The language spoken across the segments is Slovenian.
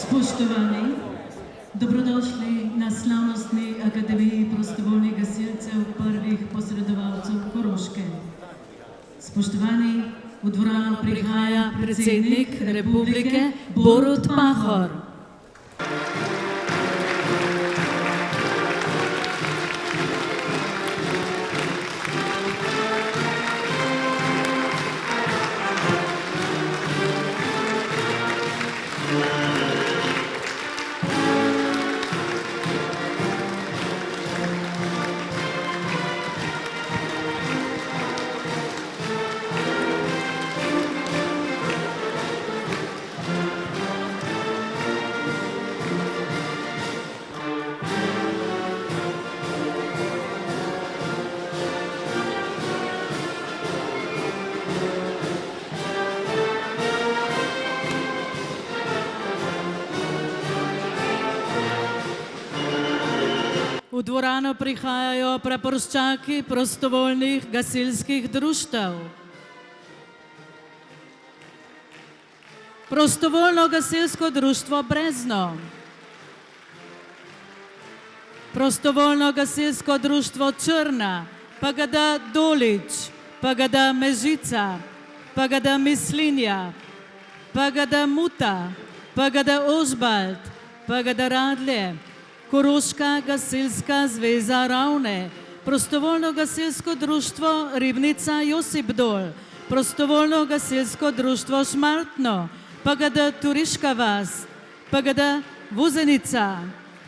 Spoštovani, dobrodošli na slavnostni Akademiji prostovoljnih gasilcev prvih posredovalcev Koroške. Spoštovani, v dvorano prihaja predsednik Republike Borut Pahor. V dvorano prihajajo praporščaki prostovoljnih gasilskih društev. Prostovoljno gasilsko društvo Brezno, prostovoljno gasilsko društvo Črna, PGD Dolič, PGD Mežica, PGD Mislinja, PGD Muta, PGD Ožbalt, PGD Radlje, Koroška gasilska zveza Ravne, prostovoljno gasilsko društvo Ribnica Josip Dol, prostovoljno gasilsko društvo Šmartno, PGD Turiška vas, PGD Vuzenica,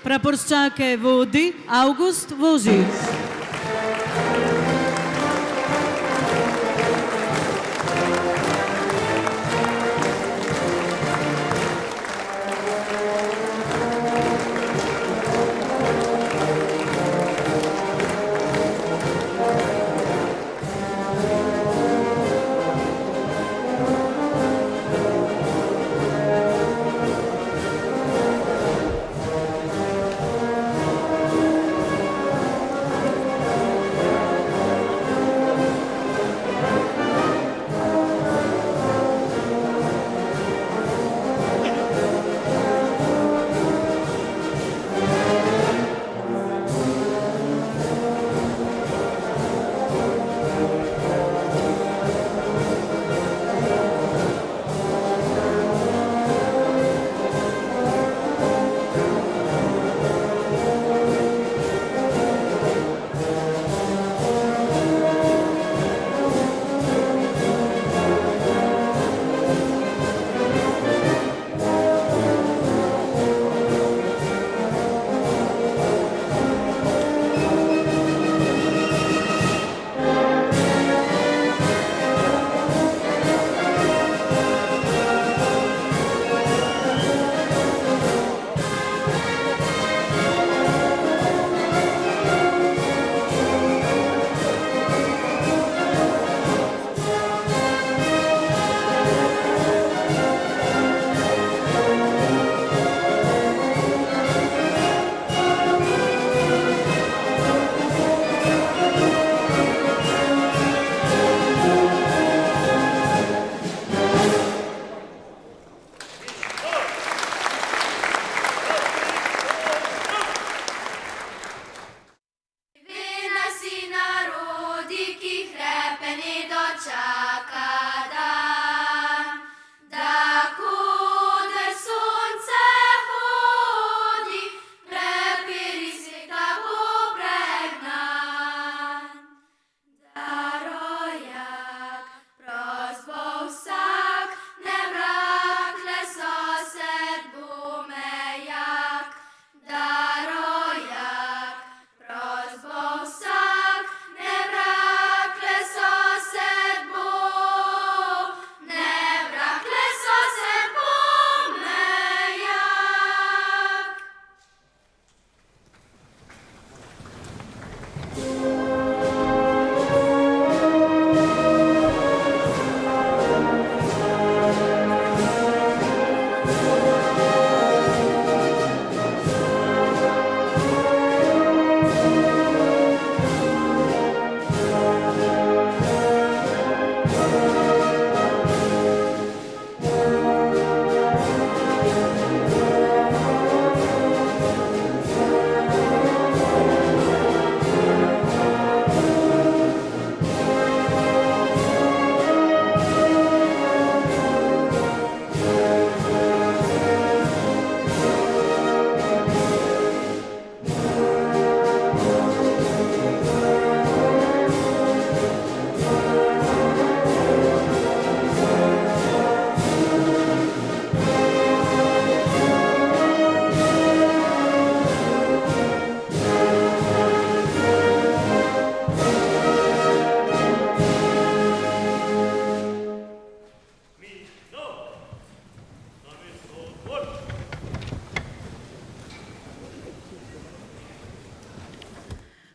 praporščake vodi Avgust Vožič.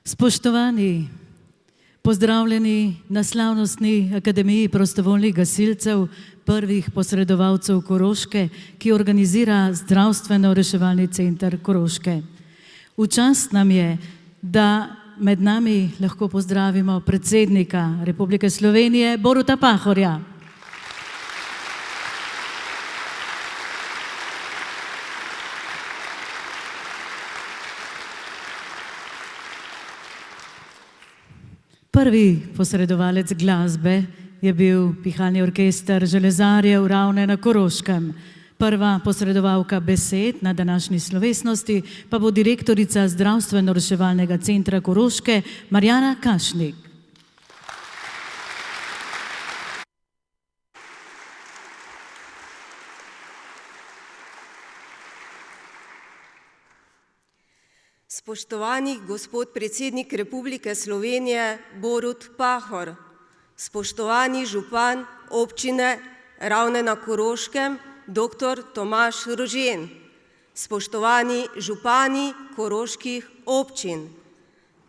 Spoštovani, pozdravljeni na slavnostni Akademiji prostovoljnih gasilcev, prvih posredovalcev Koroške, ki organizira Zdravstveno-reševalni center Koroške. V čast nam je, da med nami lahko pozdravimo predsednika Republike Slovenije, Boruta Pahorja. Prvi posredovalec glasbe je bil pihalni orkester železarjev Ravne na Koroškem. Prva posredovalka besed na današnji slovesnosti pa bo direktorica Zdravstveno-reševalnega centra Koroške, Marjana Kašnik. Spoštovani gospod predsednik Republike Slovenije Borut Pahor, spoštovani župan občine Ravne na Koroškem, dr. Tomaž Rožen, spoštovani župani koroških občin,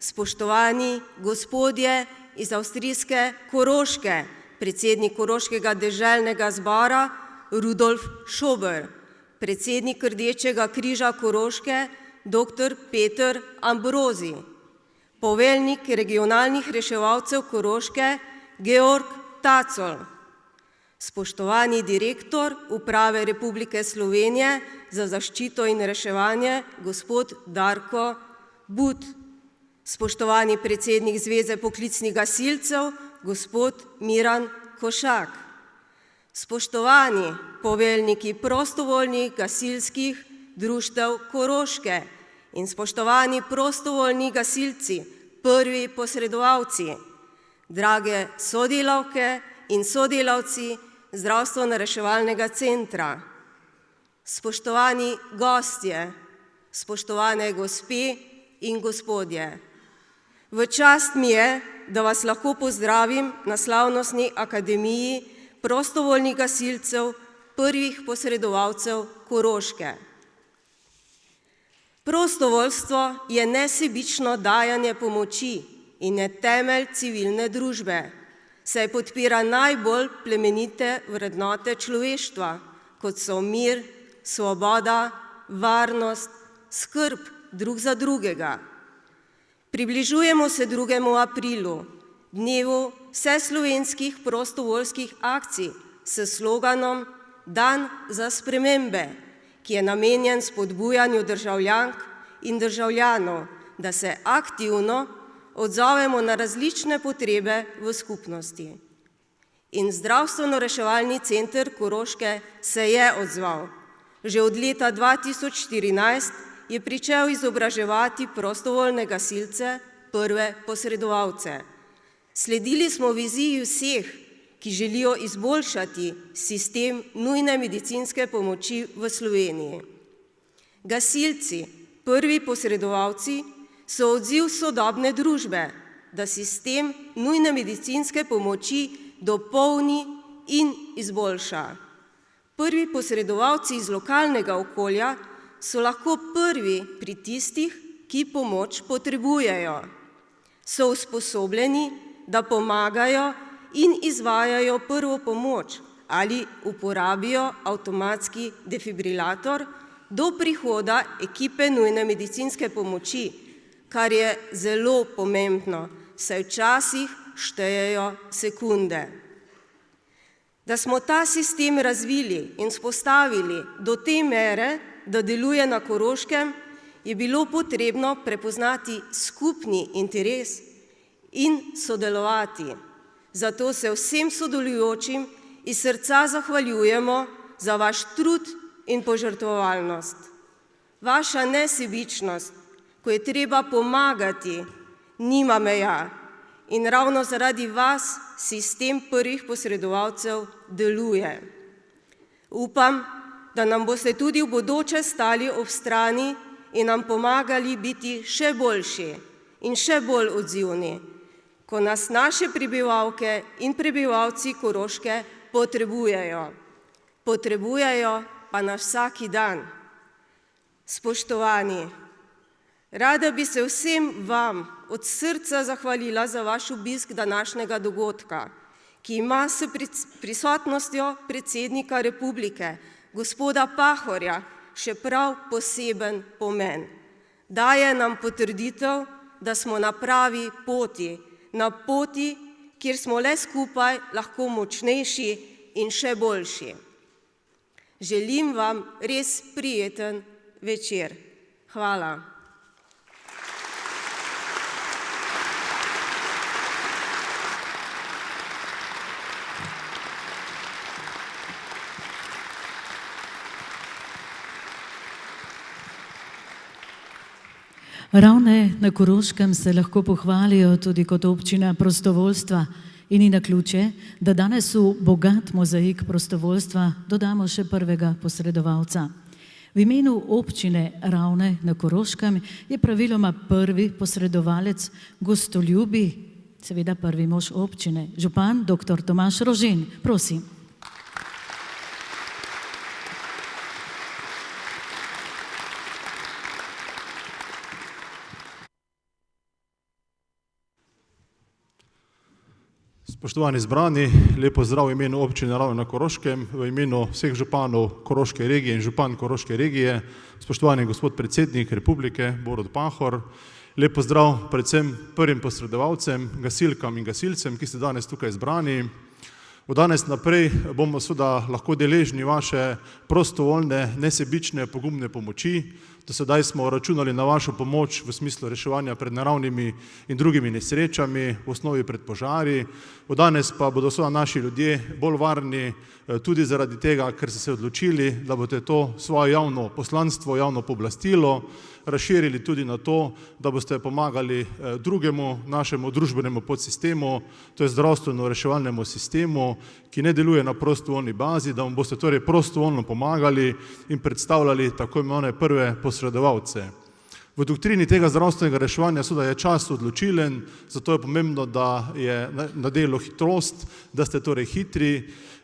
spoštovani gospodje iz avstrijske Koroške, predsednik Koroškega deželnega zbora Rudolf Schober, predsednik Rdečega križa Koroške dr. Peter Ambrozi, poveljnik regionalnih reševalcev Koroške Georg Tacol, spoštovani direktor Uprave Republike Slovenije za zaščito in reševanje gospod Darko But, spoštovani predsednik Zveze poklicnih gasilcev gospod Miran Košak, spoštovani poveljniki prostovoljnih gasilskih društev Koroške in spoštovani prostovoljni gasilci, prvi posredovalci, drage sodelavke in sodelavci Zdravstveno-reševalnega centra, spoštovani gostje, spoštovane gospe in gospodje. V čast mi je, da vas lahko pozdravim na slavnostni Akademiji prostovoljnih gasilcev, prvih posredovalcev Koroške. Prostovoljstvo je nesebično dajanje pomoči in je temelj civilne družbe, saj podpira najbolj plemenite vrednote človeštva, kot so mir, svoboda, varnost, skrb drug za drugega. Približujemo se 2. aprilu, dnevu vseslovenskih prostovoljskih akcij s sloganom Dan za spremembe, ki je namenjen spodbujanju državljank in državljanov, da se aktivno odzovemo na različne potrebe v skupnosti. In Zdravstveno-reševalni center Koroške se je odzval. Že od leta 2014 je pričel izobraževati prostovoljne gasilce, prve posredovalce. Sledili smo viziji vseh, ki želijo izboljšati sistem nujne medicinske pomoči v Sloveniji. Gasilci, prvi posredovalci, so odziv sodobne družbe, da sistem nujne medicinske pomoči dopolni in izboljša. Prvi posredovalci iz lokalnega okolja so lahko prvi pri tistih, ki pomoč potrebujejo. So usposobljeni, da pomagajo in izvajajo prvo pomoč ali uporabijo avtomatski defibrilator do prihoda ekipe nujne medicinske pomoči, kar je zelo pomembno, saj včasih štejejo sekunde. Da smo ta sistem razvili in vzpostavili do te mere, da deluje na Koroškem, je bilo potrebno prepoznati skupni interes in sodelovati. Zato se vsem sodelujočim iz srca zahvaljujemo za vaš trud in požrtvovalnost. Vaša nesebičnost, ko je treba pomagati, nima meja in ravno zaradi vas sistem prvih posredovalcev deluje. Upam, da nam boste tudi v bodoče stali ob strani in nam pomagali biti še boljši in še bolj odzivni, ko nas naše prebivalke in prebivalci Koroške potrebujejo. Potrebujejo pa nas vsak dan. Spoštovani, Rada bi se vsem vam od srca zahvalila za vaš obisk današnjega dogodka, ki ima s prisotnostjo predsednika republike, gospoda Pahorja, še prav poseben pomen. Daje nam potrditev, da smo na pravi poti, na poti, kjer smo le skupaj lahko močnejši in še boljši. Želim vam res prijeten večer. Hvala. Ravne na Koroškem se lahko pohvalijo tudi kot občina prostovoljstva in ni naključje, da danes v bogat mozaik prostovoljstva dodamo še prvega posredovalca. V imenu občine Ravne na Koroškem je praviloma prvi posredovalec gostoljubi, seveda prvi mož občine, župan dr. Tomaž Rožen. Prosim. Spoštovani zbrani, lep pozdrav v imenu občine Ravne na Koroškem, v imenu vseh županov Koroške regije in župan Koroške regije, spoštovani gospod predsednik republike Borut Pahor, lep pozdrav predvsem prvim posredovalcem, gasilkam in gasilcem, ki ste danes tukaj zbrani. Od danes naprej bomo seveda lahko deležni vaše prostovoljne, nesebične, pogumne pomoči. Do sedaj smo računali na vašo pomoč v smislu reševanja pred naravnimi in drugimi nesrečami, v osnovi pred požari. Od danes pa bodo seveda naši ljudje bolj varni tudi zaradi tega, ker ste se odločili, da boste to svoje javno poslanstvo, javno pooblastilo razširili tudi na to, da boste pomagali drugemu našemu družbenemu podsistemu, to je zdravstveno reševalnemu sistemu, ki ne deluje na prostovoljni bazi, da vam boste torej prostovoljno pomagali in predstavljali tako imenovane prve posredovalce. V doktrini tega zdravstvenega reševanja seveda je čas odločilen, zato je pomembno, da je na delu hitrost, da ste torej hitri.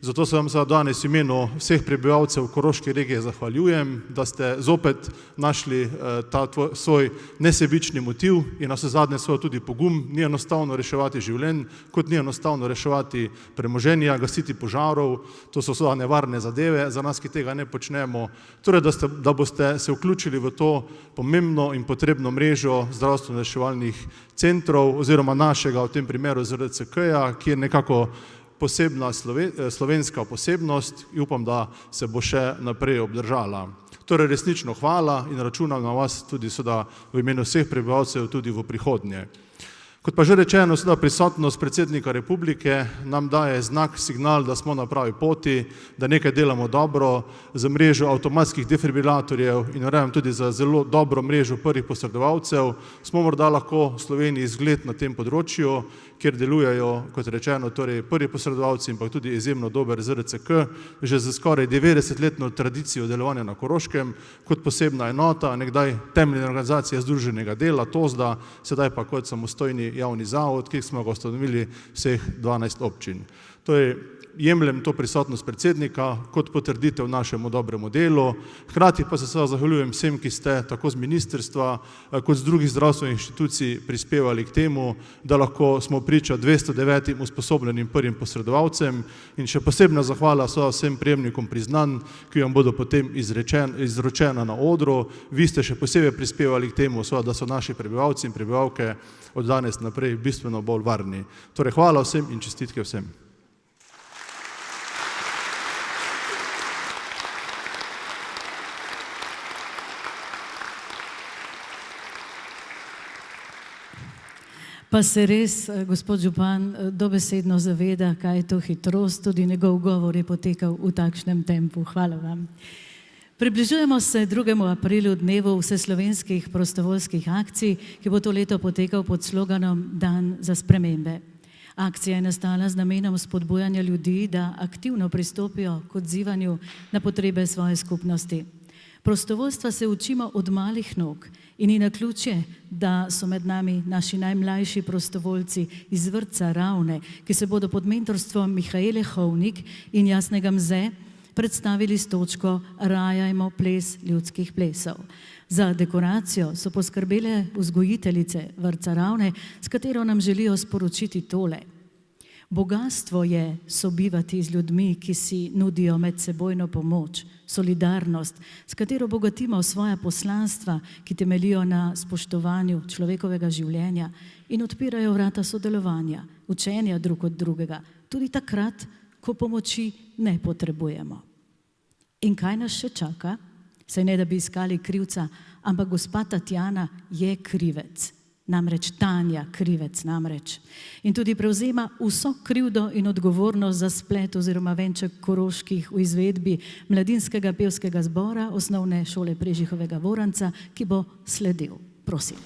Zato se vam danes v imenu vseh prebivalcev Koroške regije zahvaljujem, da ste zopet našli ta svoj nesebični motiv in na vse zadnje svoj tudi pogum. Ni enostavno reševati življenj, kot ni enostavno reševati premoženja, gasiti požarov. To so seveda nevarne zadeve za nas, ki tega ne počnemo. Torej, da boste se vključili v to pomembno in potrebno mrežo zdravstveno-reševalnih centrov oziroma našega, v tem primeru ZRCK-ja, ki je nekako posebna slovenska posebnost in upam, da se bo še naprej obdržala. Torej resnično hvala in računam na vas tudi seveda v imenu vseh prebivalcev tudi v prihodnje. Kot pa že rečeno, seveda prisotnost predsednika republike nam daje znak, signal, da smo na pravi poti, da nekaj delamo dobro za mrežo avtomatskih defibrilatorjev in verjamem tudi za zelo dobro mrežo prvih posredovalcev. Smo morda lahko v Sloveniji zgled na tem področju, kjer delujejo, kot rečeno, torej prvi posredovalci in pa tudi izjemno dober ZRCK, že za skoraj 90-letno tradicijo delovanja na Koroškem, kot posebna enota, nekdaj temeljna organizacija Združenega dela, TOZDA, sedaj pa kot samostojni javni zavod, ki smo ga ustanovili vseh 12 občin. Torej, jemljem to prisotnost predsednika kot potrditev našemu dobremu delu. Hkrati pa se seveda zahvaljujem vsem, ki ste tako z ministrstva kot z drugih zdravstvenih inštitucij prispevali k temu, da lahko smo priča 209 usposobljenim prvim posredovalcem in še posebna zahvala seveda vsem prejemnikom priznanj, ki vam bodo potem izročena na odru. Vi ste še posebej prispevali k temu, seveda, da so naši prebivalci in prebivalke od danes naprej bistveno bolj varni. Torej, hvala vsem in čestitke vsem. Pa se res, gospod župan, dobesedno zaveda, kaj je to hitrost, tudi njegov govor je potekal v takšnem tempu. Hvala vam. Približujemo se 2. aprilu, dnevu vseslovenskih prostovoljskih akcij, ki bo to leto potekal pod sloganom Dan za spremembe. Akcija je nastala z namenom spodbujanja ljudi, da aktivno pristopijo k odzivanju na potrebe svoje skupnosti. Prostovoljstva se učimo od malih nog in ni naključje, da so med nami naši najmlajši prostovoljci iz vrtca Ravne, ki se bodo pod mentorstvom Mihaele Hovnik in Jasnega Mze predstavili s točko Rajajmo ples ljudskih plesov. Za dekoracijo so poskrbele vzgojiteljice vrtca Ravne, s katero nam želijo sporočiti tole. Bogastvo je sobivati z ljudmi, ki si nudijo medsebojno pomoč, solidarnost, s katero bogatimo svoja poslanstva, ki temeljijo na spoštovanju človekovega življenja in odpirajo vrata sodelovanja, učenja drug od drugega, tudi takrat, ko pomoči ne potrebujemo. In kaj nas še čaka? Saj ne, da bi iskali krivca, ampak gospa Tatjana je krivec. Namreč Tanja krivec namreč. In tudi prevzema vso krivdo in odgovornost za splet oziroma venček Koroških v izvedbi mladinskega pevskega zbora osnovne šole Prežihovega Voranca, ki bo sledil. Prosim.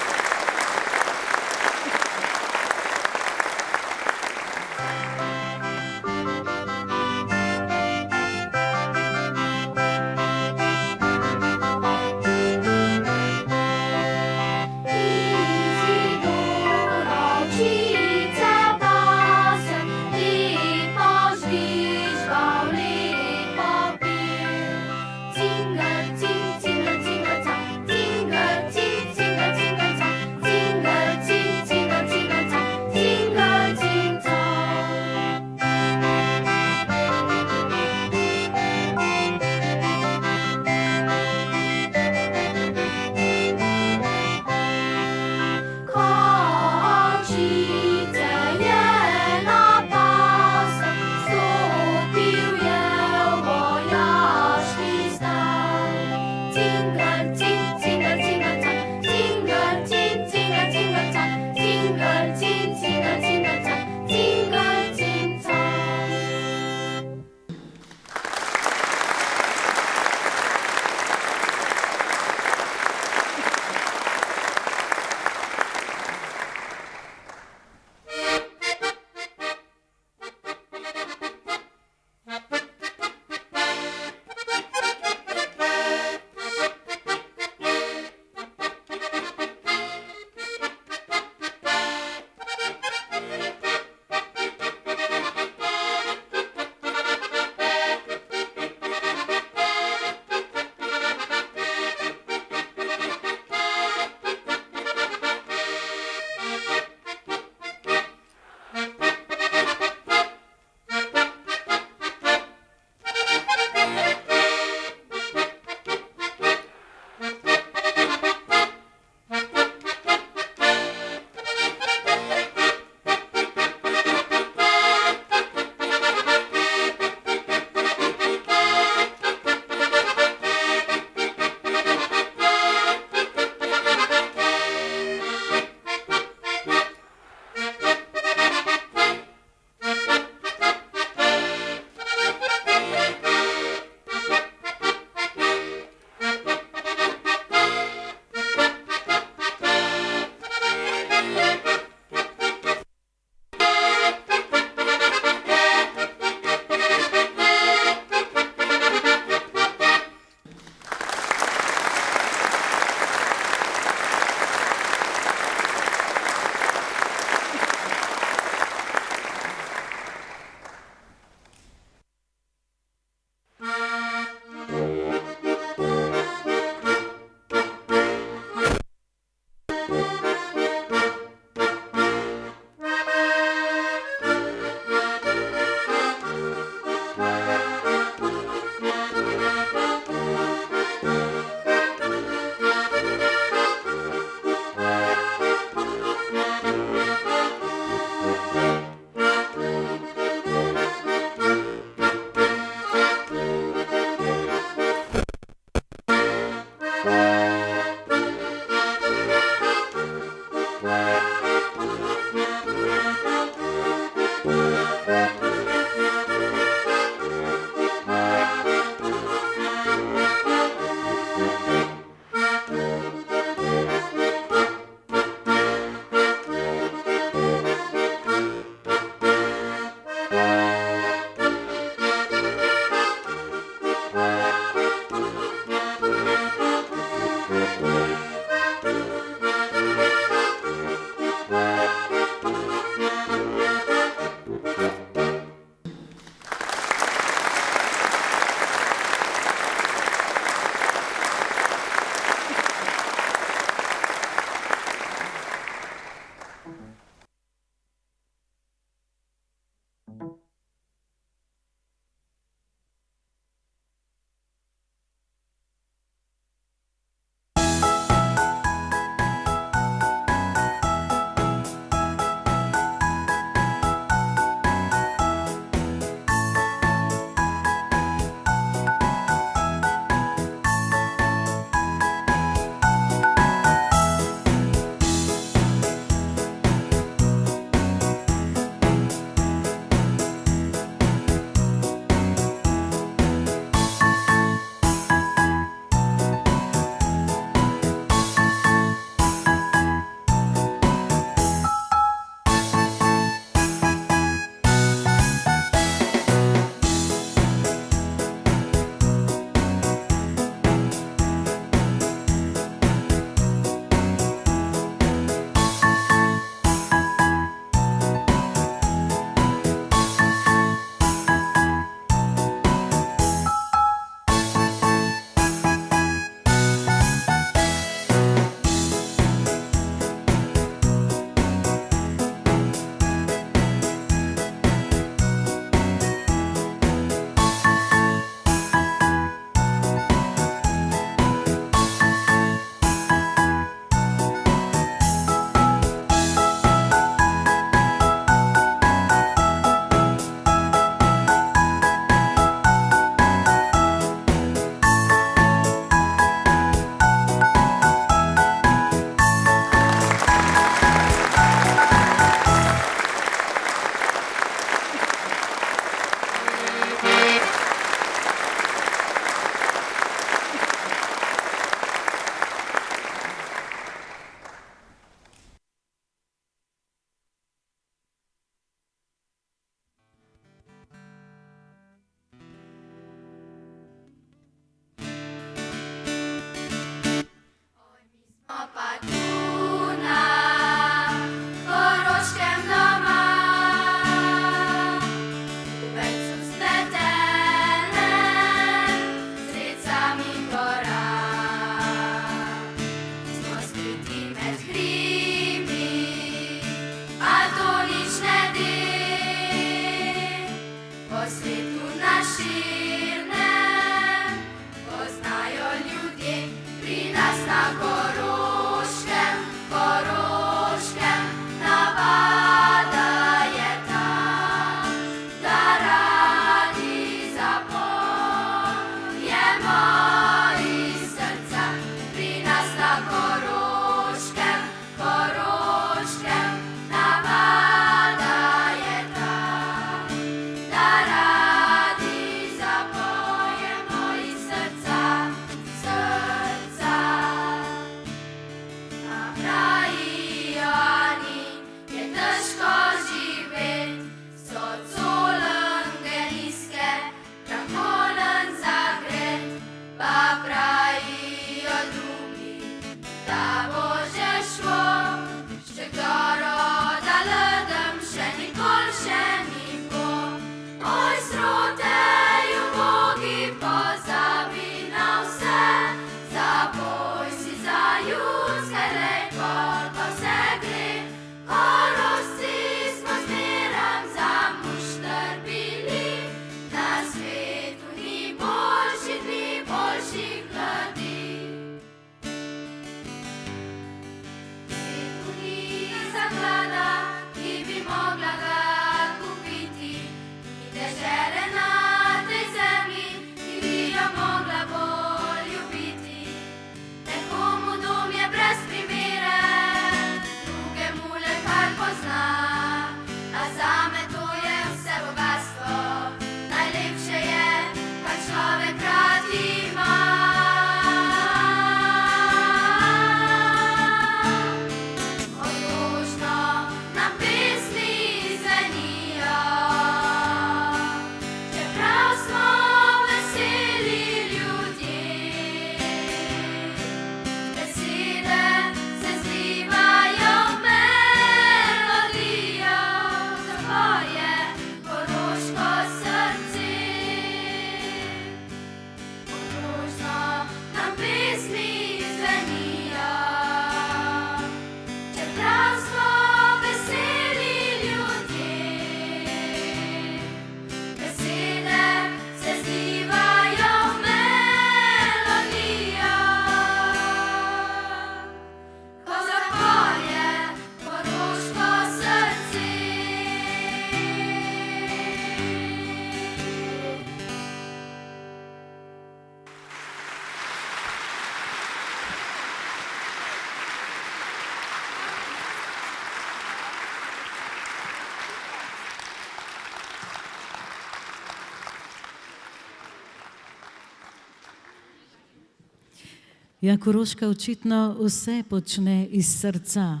Ja, Koroška očitno vse počne iz srca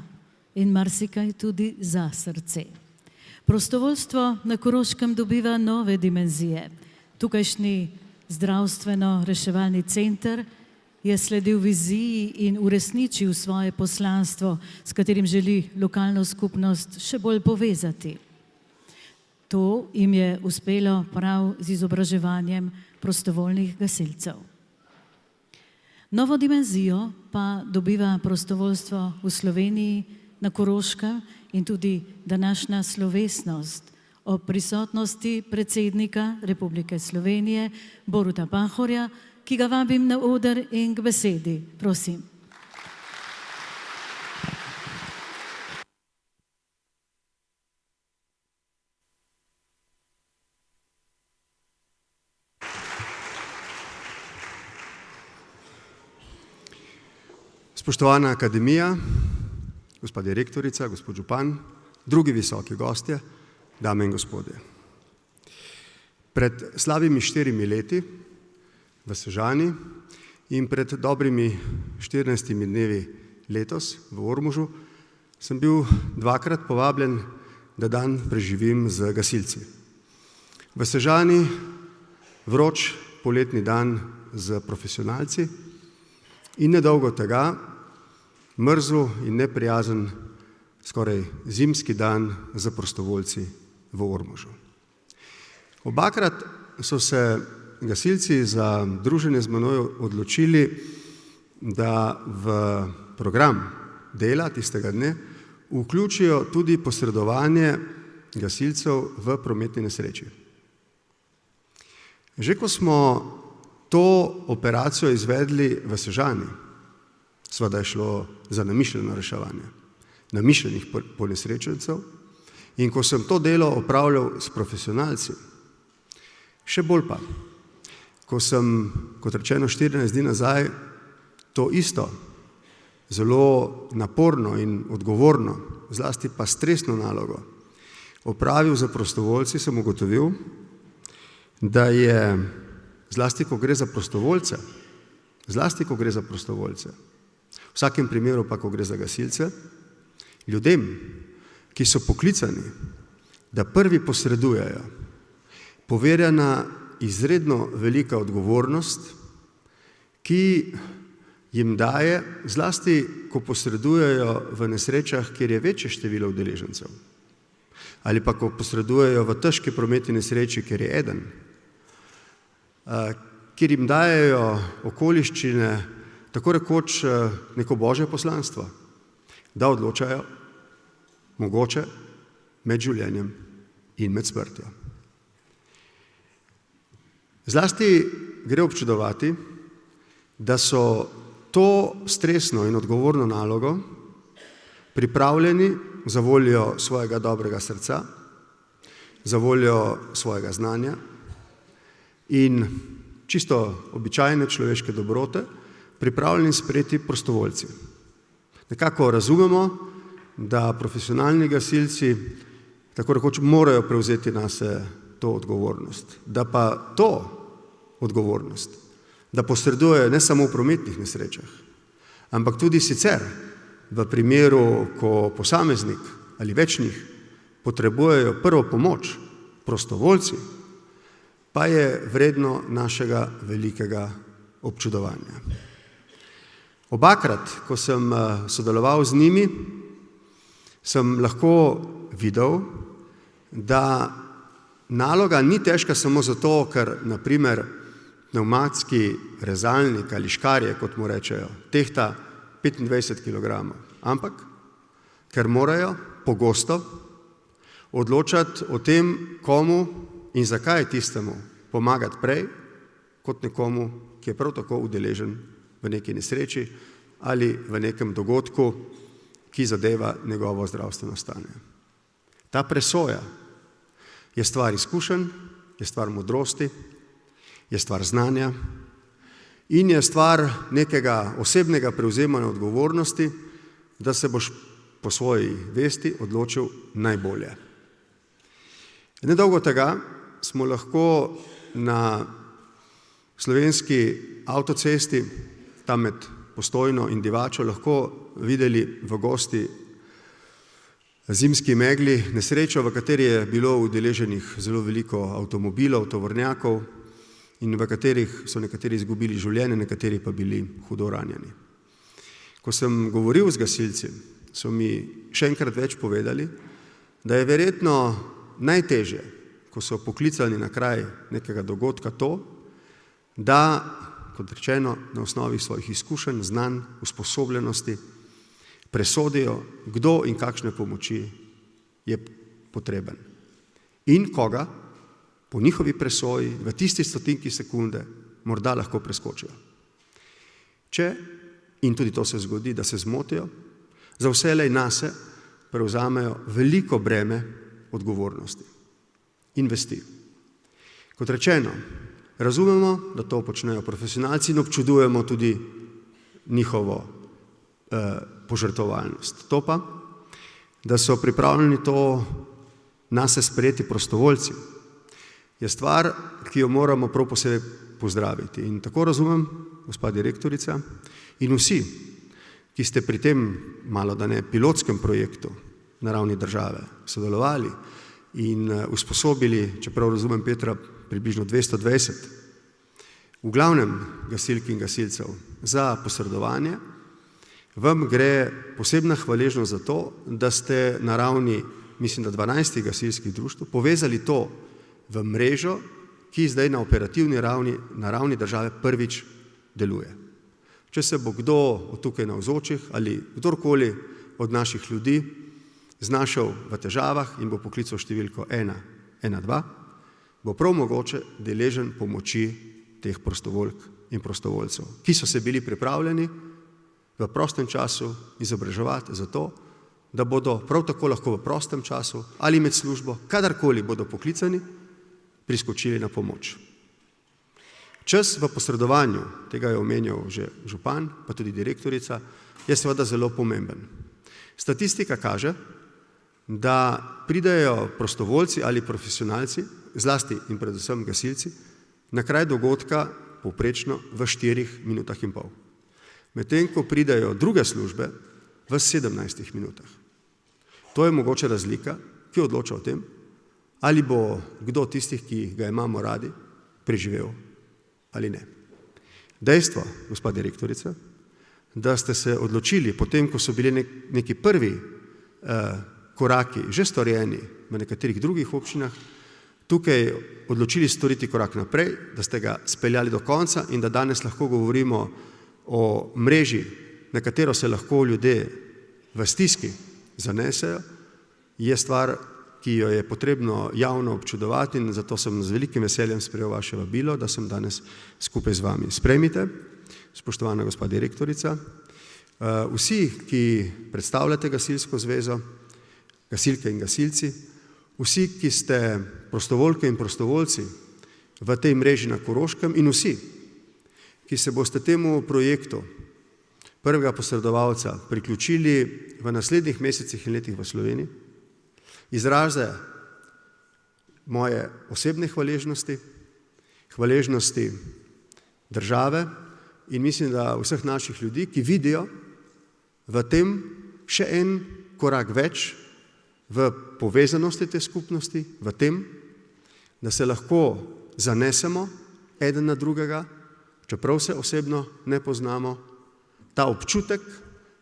in marsikaj tudi za srce. Prostovoljstvo na Koroškem dobiva nove dimenzije. Tukajšnji zdravstveno-reševalni center je sledil viziji in uresničil svoje poslanstvo, s katerim želi lokalno skupnost še bolj povezati. To jim je uspelo prav z izobraževanjem prostovoljnih gasilcev. Novo dimenzijo pa dobiva prostovoljstvo v Sloveniji, na Koroškem in tudi današnja slovesnost o prisotnosti predsednika Republike Slovenije Boruta Pahorja, ki ga vabim na oder in k besedi. Prosim. Spoštovana akademija, gospa direktorica, gospod župan, drugi visoki gostje, dame in gospodje. Pred slabimi 4 leti v Sežani in pred dobrimi 14 dnevi letos v Ormožu sem bil dvakrat povabljen, da dan preživim z gasilci. V Sežani vroč poletni dan z profesionalci in nedolgo tega mrzel in neprijazen skoraj zimski dan za prostovoljci v Ormožu. Obakrat so se gasilci za druženje z menoj odločili, da v program dela tistega dne vključijo tudi posredovanje gasilcev v prometni nesreči. Že ko smo to operacijo izvedli v Sežani, Seveda je šlo za namišljeno reševanje namišljenih ponesrečencev. In ko sem to delo opravljal s profesionalci, še bolj pa, ko sem, kot rečeno, 14 dni nazaj to isto zelo naporno in odgovorno, zlasti pa stresno nalogo opravil za prostovoljci, sem ugotovil, da je, zlasti ko gre za prostovoljce, v vsakem primeru pa, ko gre za gasilce, ljudem, ki so poklicani, da prvi posredujejo, poverjena izredno velika odgovornost, ki jim daje, zlasti ko posredujejo v nesrečah, kjer je večje število udeležencev, ali pa ko posredujejo v težki prometni nesreči, kjer je eden, kjer jim dajejo okoliščine, tako rekoč neko božje poslanstvo, da odločajo mogoče med življenjem in med smrtjo. Zlasti gre občudovati, da so to stresno in odgovorno nalogo pripravljeni za voljo svojega dobrega srca, za voljo svojega znanja in čisto običajne človeške dobrote pripravljeni sprejeti prostovoljci. Nekako razumemo, da profesionalni gasilci tako rekoč morajo prevzeti nase to odgovornost, da pa to odgovornost, da posredujejo ne samo v prometnih nesrečah, ampak tudi sicer v primeru, ko posameznik ali več njih potrebujejo prvo pomoč, prostovoljci, pa je vredno našega velikega občudovanja. Obakrat, ko sem sodeloval z njimi, sem lahko videl, da naloga ni težka samo zato, ker naprimer pnevmatski rezalnik ali škarje, kot mu rečejo, tehta 25 kg, ampak ker morajo pogosto odločati o tem, komu in zakaj tistemu pomagati prej, kot nekomu, ki je prav tako udeležen v neki nesreči ali v nekem dogodku, ki zadeva njegovo zdravstveno stanje. Ta presoja je stvar izkušenj, je stvar modrosti, je stvar znanja in je stvar nekega osebnega prevzemanja odgovornosti, da se boš po svoji vesti odločil najbolje. Nedolgo tega smo lahko na slovenski avtocesti, tam med Postojno in Divačo, lahko videli v gosti zimski megli nesrečo, v kateri je bilo udeleženih zelo veliko avtomobilov, tovornjakov in v katerih so nekateri izgubili življenje, nekateri pa bili hudo ranjeni. Ko sem govoril z gasilci, so mi še enkrat več povedali, da je verjetno najtežje, ko so poklicani na kraj nekega dogodka, to, da, kot rečeno, na osnovi svojih izkušenj, znanj, usposobljenosti presodijo, kdo in kakšne pomoči je potreben in koga po njihovi presoji v tisti stotinki sekunde morda lahko preskočijo. Če, in tudi to se zgodi, da se zmotijo, za vselej nase prevzamejo veliko breme odgovornosti in vesti. Kot rečeno, razumemo, da to počnejo profesionalci in občudujemo tudi njihovo požrtvovalnost. To pa, da so pripravljeni to nase sprejeti prostovoljci, je stvar, ki jo moramo prav posebej pozdraviti. In tako razumem, gospa direktorica, in vsi, ki ste pri tem malodane pilotskem projektu na ravni države sodelovali in usposobili, čeprav razumem Petra, približno 220, v glavnem gasilk in gasilcev za posredovanje, vam gre posebna hvaležnost za to, da ste na ravni, mislim, da 12 gasilskih društev povezali to v mrežo, ki zdaj na operativni ravni, na ravni države prvič deluje. Če se bo kdo od tukaj navzočih ali kdorkoli od naših ljudi znašel v težavah in bo poklical številko 112, bo prav mogoče deležen pomoči teh prostovoljk in prostovoljcev, ki so se bili pripravljeni v prostem času izobraževati za to, da bodo prav tako lahko v prostem času ali med službo, kadarkoli bodo poklicani, priskočili na pomoč. Čas v posredovanju, tega je omenjal že župan, pa tudi direktorica, je seveda zelo pomemben. Statistika kaže, da pridejo prostovoljci ali profesionalci, zlasti in predvsem gasilci, na kraj dogodka povprečno v 4 minutah in pol. Medtem ko pridejo druge službe v 17 minutah. To je mogoče razlika, ki odloča o tem, ali bo kdo tistih, ki ga imamo radi, preživel ali ne. Dejstvo, gospa direktorica, da ste se odločili, potem ko so bili neki prvi koraki že storjeni v nekaterih drugih občinah, tukaj odločili storiti korak naprej, da ste ga speljali do konca in da danes lahko govorimo o mreži, na katero se lahko ljudje v stiski zanesejo, je stvar, ki jo je potrebno javno občudovati in zato sem z velikim veseljem sprejel vaše vabilo, da sem danes skupaj z vami. Sprejmite, spoštovana gospa direktorica, vsi, ki predstavljate gasilsko zvezo, gasilke in gasilci, vsi, ki ste prostovoljke in prostovoljci v tej mreži na Koroškem in vsi, ki se boste temu projektu prvega posredovalca priključili v naslednjih mesecih in letih v Sloveniji, izraze moje osebne hvaležnosti, hvaležnosti države in mislim, da vseh naših ljudi, ki vidijo v tem še en korak več v povezanosti te skupnosti, v tem, da se lahko zanesemo eden na drugega, čeprav se osebno ne poznamo, ta občutek,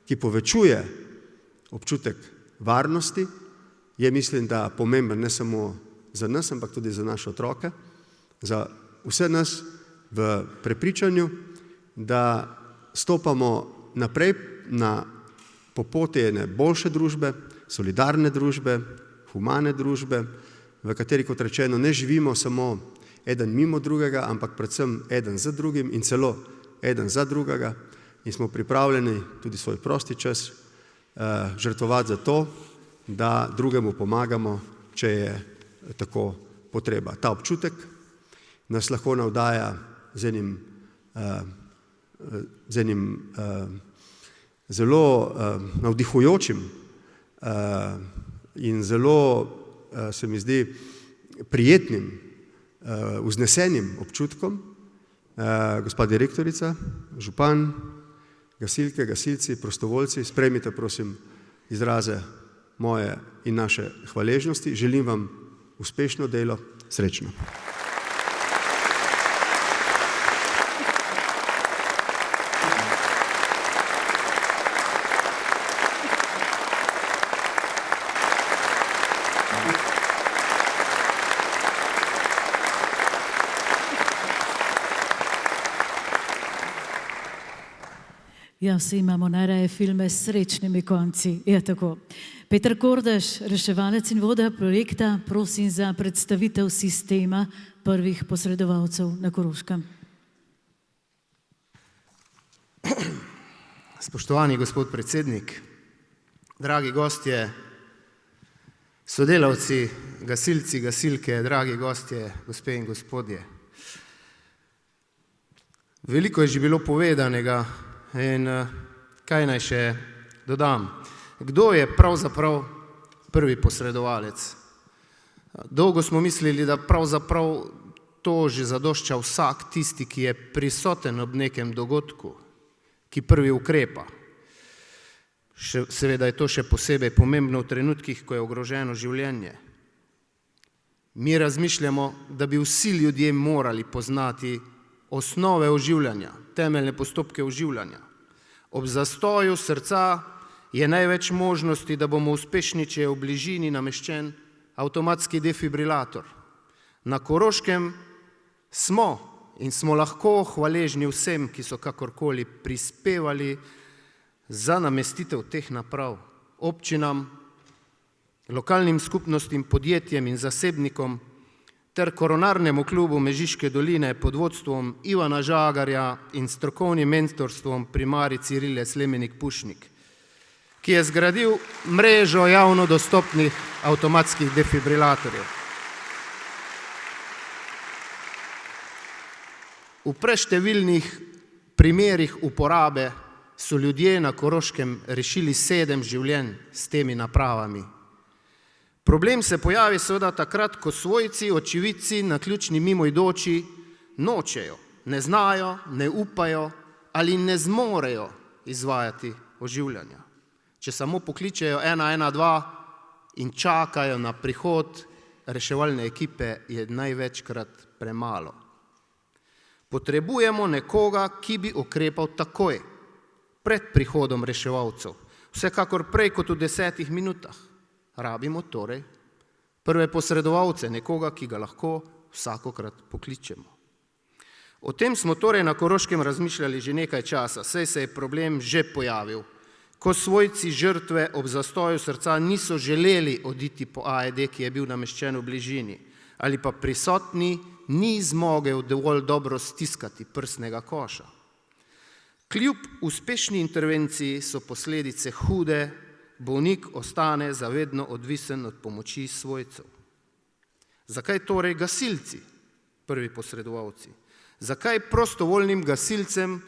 ki povečuje občutek varnosti, je mislim, da pomemben ne samo za nas, ampak tudi za naše otroke, za vse nas v prepričanju, da stopamo naprej po poti ene boljše družbe, solidarne družbe, humane družbe, v kateri, kot rečeno, ne živimo samo eden mimo drugega, ampak predvsem eden za drugim in celo eden za drugega in smo pripravljeni tudi svoj prosti čas žrtvovati za to, da drugemu pomagamo, če je tako potreba. Ta občutek nas lahko navdaja z enim zelo navdihujočim in zelo, se mi zdi, prijetnim, vznesenim občutkom. Gospa direktorica, župan, gasilke, gasilci, prostovoljci, sprejmite prosim izraze moje in naše hvaležnosti. Želim vam uspešno delo, srečno. Ja, vsi imamo najraje filme s srečnimi konci, je tako. Peter Kordaš, reševalec in vodja projekta, prosim za predstavitev sistema prvih posredovalcev na Koroškem. Spoštovani gospod predsednik, dragi gostje, sodelavci, gasilci, gasilke, dragi gostje, gospe in gospodje. Veliko je že bilo povedanega in kaj naj še dodam. Kdo je pravzaprav prvi posredovalec? Dolgo smo mislili, da pravzaprav to že zadošča vsak tisti, ki je prisoten ob nekem dogodku, ki prvi ukrepa. Seveda je to še posebej pomembno v trenutkih, ko je ogroženo življenje. Mi razmišljamo, da bi vsi ljudje morali poznati osnove oživljanja, temeljne postopke oživljanja. Ob zastoju srca je največ možnosti, da bomo uspešni, če je v bližini nameščen avtomatski defibrilator. Na Koroškem smo in smo lahko hvaležni vsem, ki so kakorkoli prispevali za namestitev teh naprav, občinam, lokalnim skupnostim, podjetjem in zasebnikom, ter Koronarnemu klubu Mežiške doline pod vodstvom Ivana Žagarja in strokovnim mentorstvom primarij Cirile Slemenik-Pušnik, ki je zgradil mrežo javno dostopnih avtomatskih defibrilatorjev. V preštevilnih primerih uporabe so ljudje na Koroškem rešili 7 življenj s temi napravami. Problem se pojavi seveda takrat, ko svojci, očividci, naključni mimoidoči nočejo, ne znajo, ne upajo ali ne zmorejo izvajati oživljanja. Če samo pokličejo 112 in čakajo na prihod reševalne ekipe, je največkrat premalo. Potrebujemo nekoga, ki bi ukrepal takoj, pred prihodom reševalcev, vsekakor prej kot v 10 minutah. Rabimo torej prve posredovalce, nekoga, ki ga lahko vsakokrat pokličemo. O tem smo torej na Koroškem razmišljali že nekaj časa, saj se je problem že pojavil, ko svojci žrtve ob zastoju srca niso želeli oditi po AED, ki je bil nameščen v bližini, ali pa prisotni ni zmogel dovolj dobro stiskati prsnega koša. Kljub uspešni intervenciji so posledice hude, bolnik ostane zavedno odvisen od pomoči svojcev. Zakaj torej gasilci, prvi posredovalci? Zakaj prostovoljnim gasilcem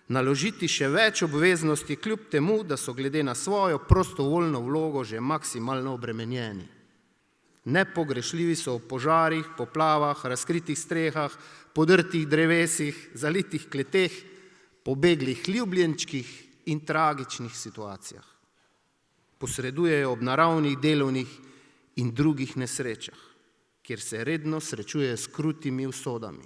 naložiti še več obveznosti, kljub temu, da so glede na svojo prostovoljno vlogo že maksimalno obremenjeni? Nepogrešljivi so v požarih, poplavah, razkritih strehah, podrtih drevesih, zalitih kleteh, pobeglih ljubljenčkih in tragičnih situacijah. Posredujejo ob naravnih, delovnih in drugih nesrečah, kjer se redno srečujejo s krutimi usodami.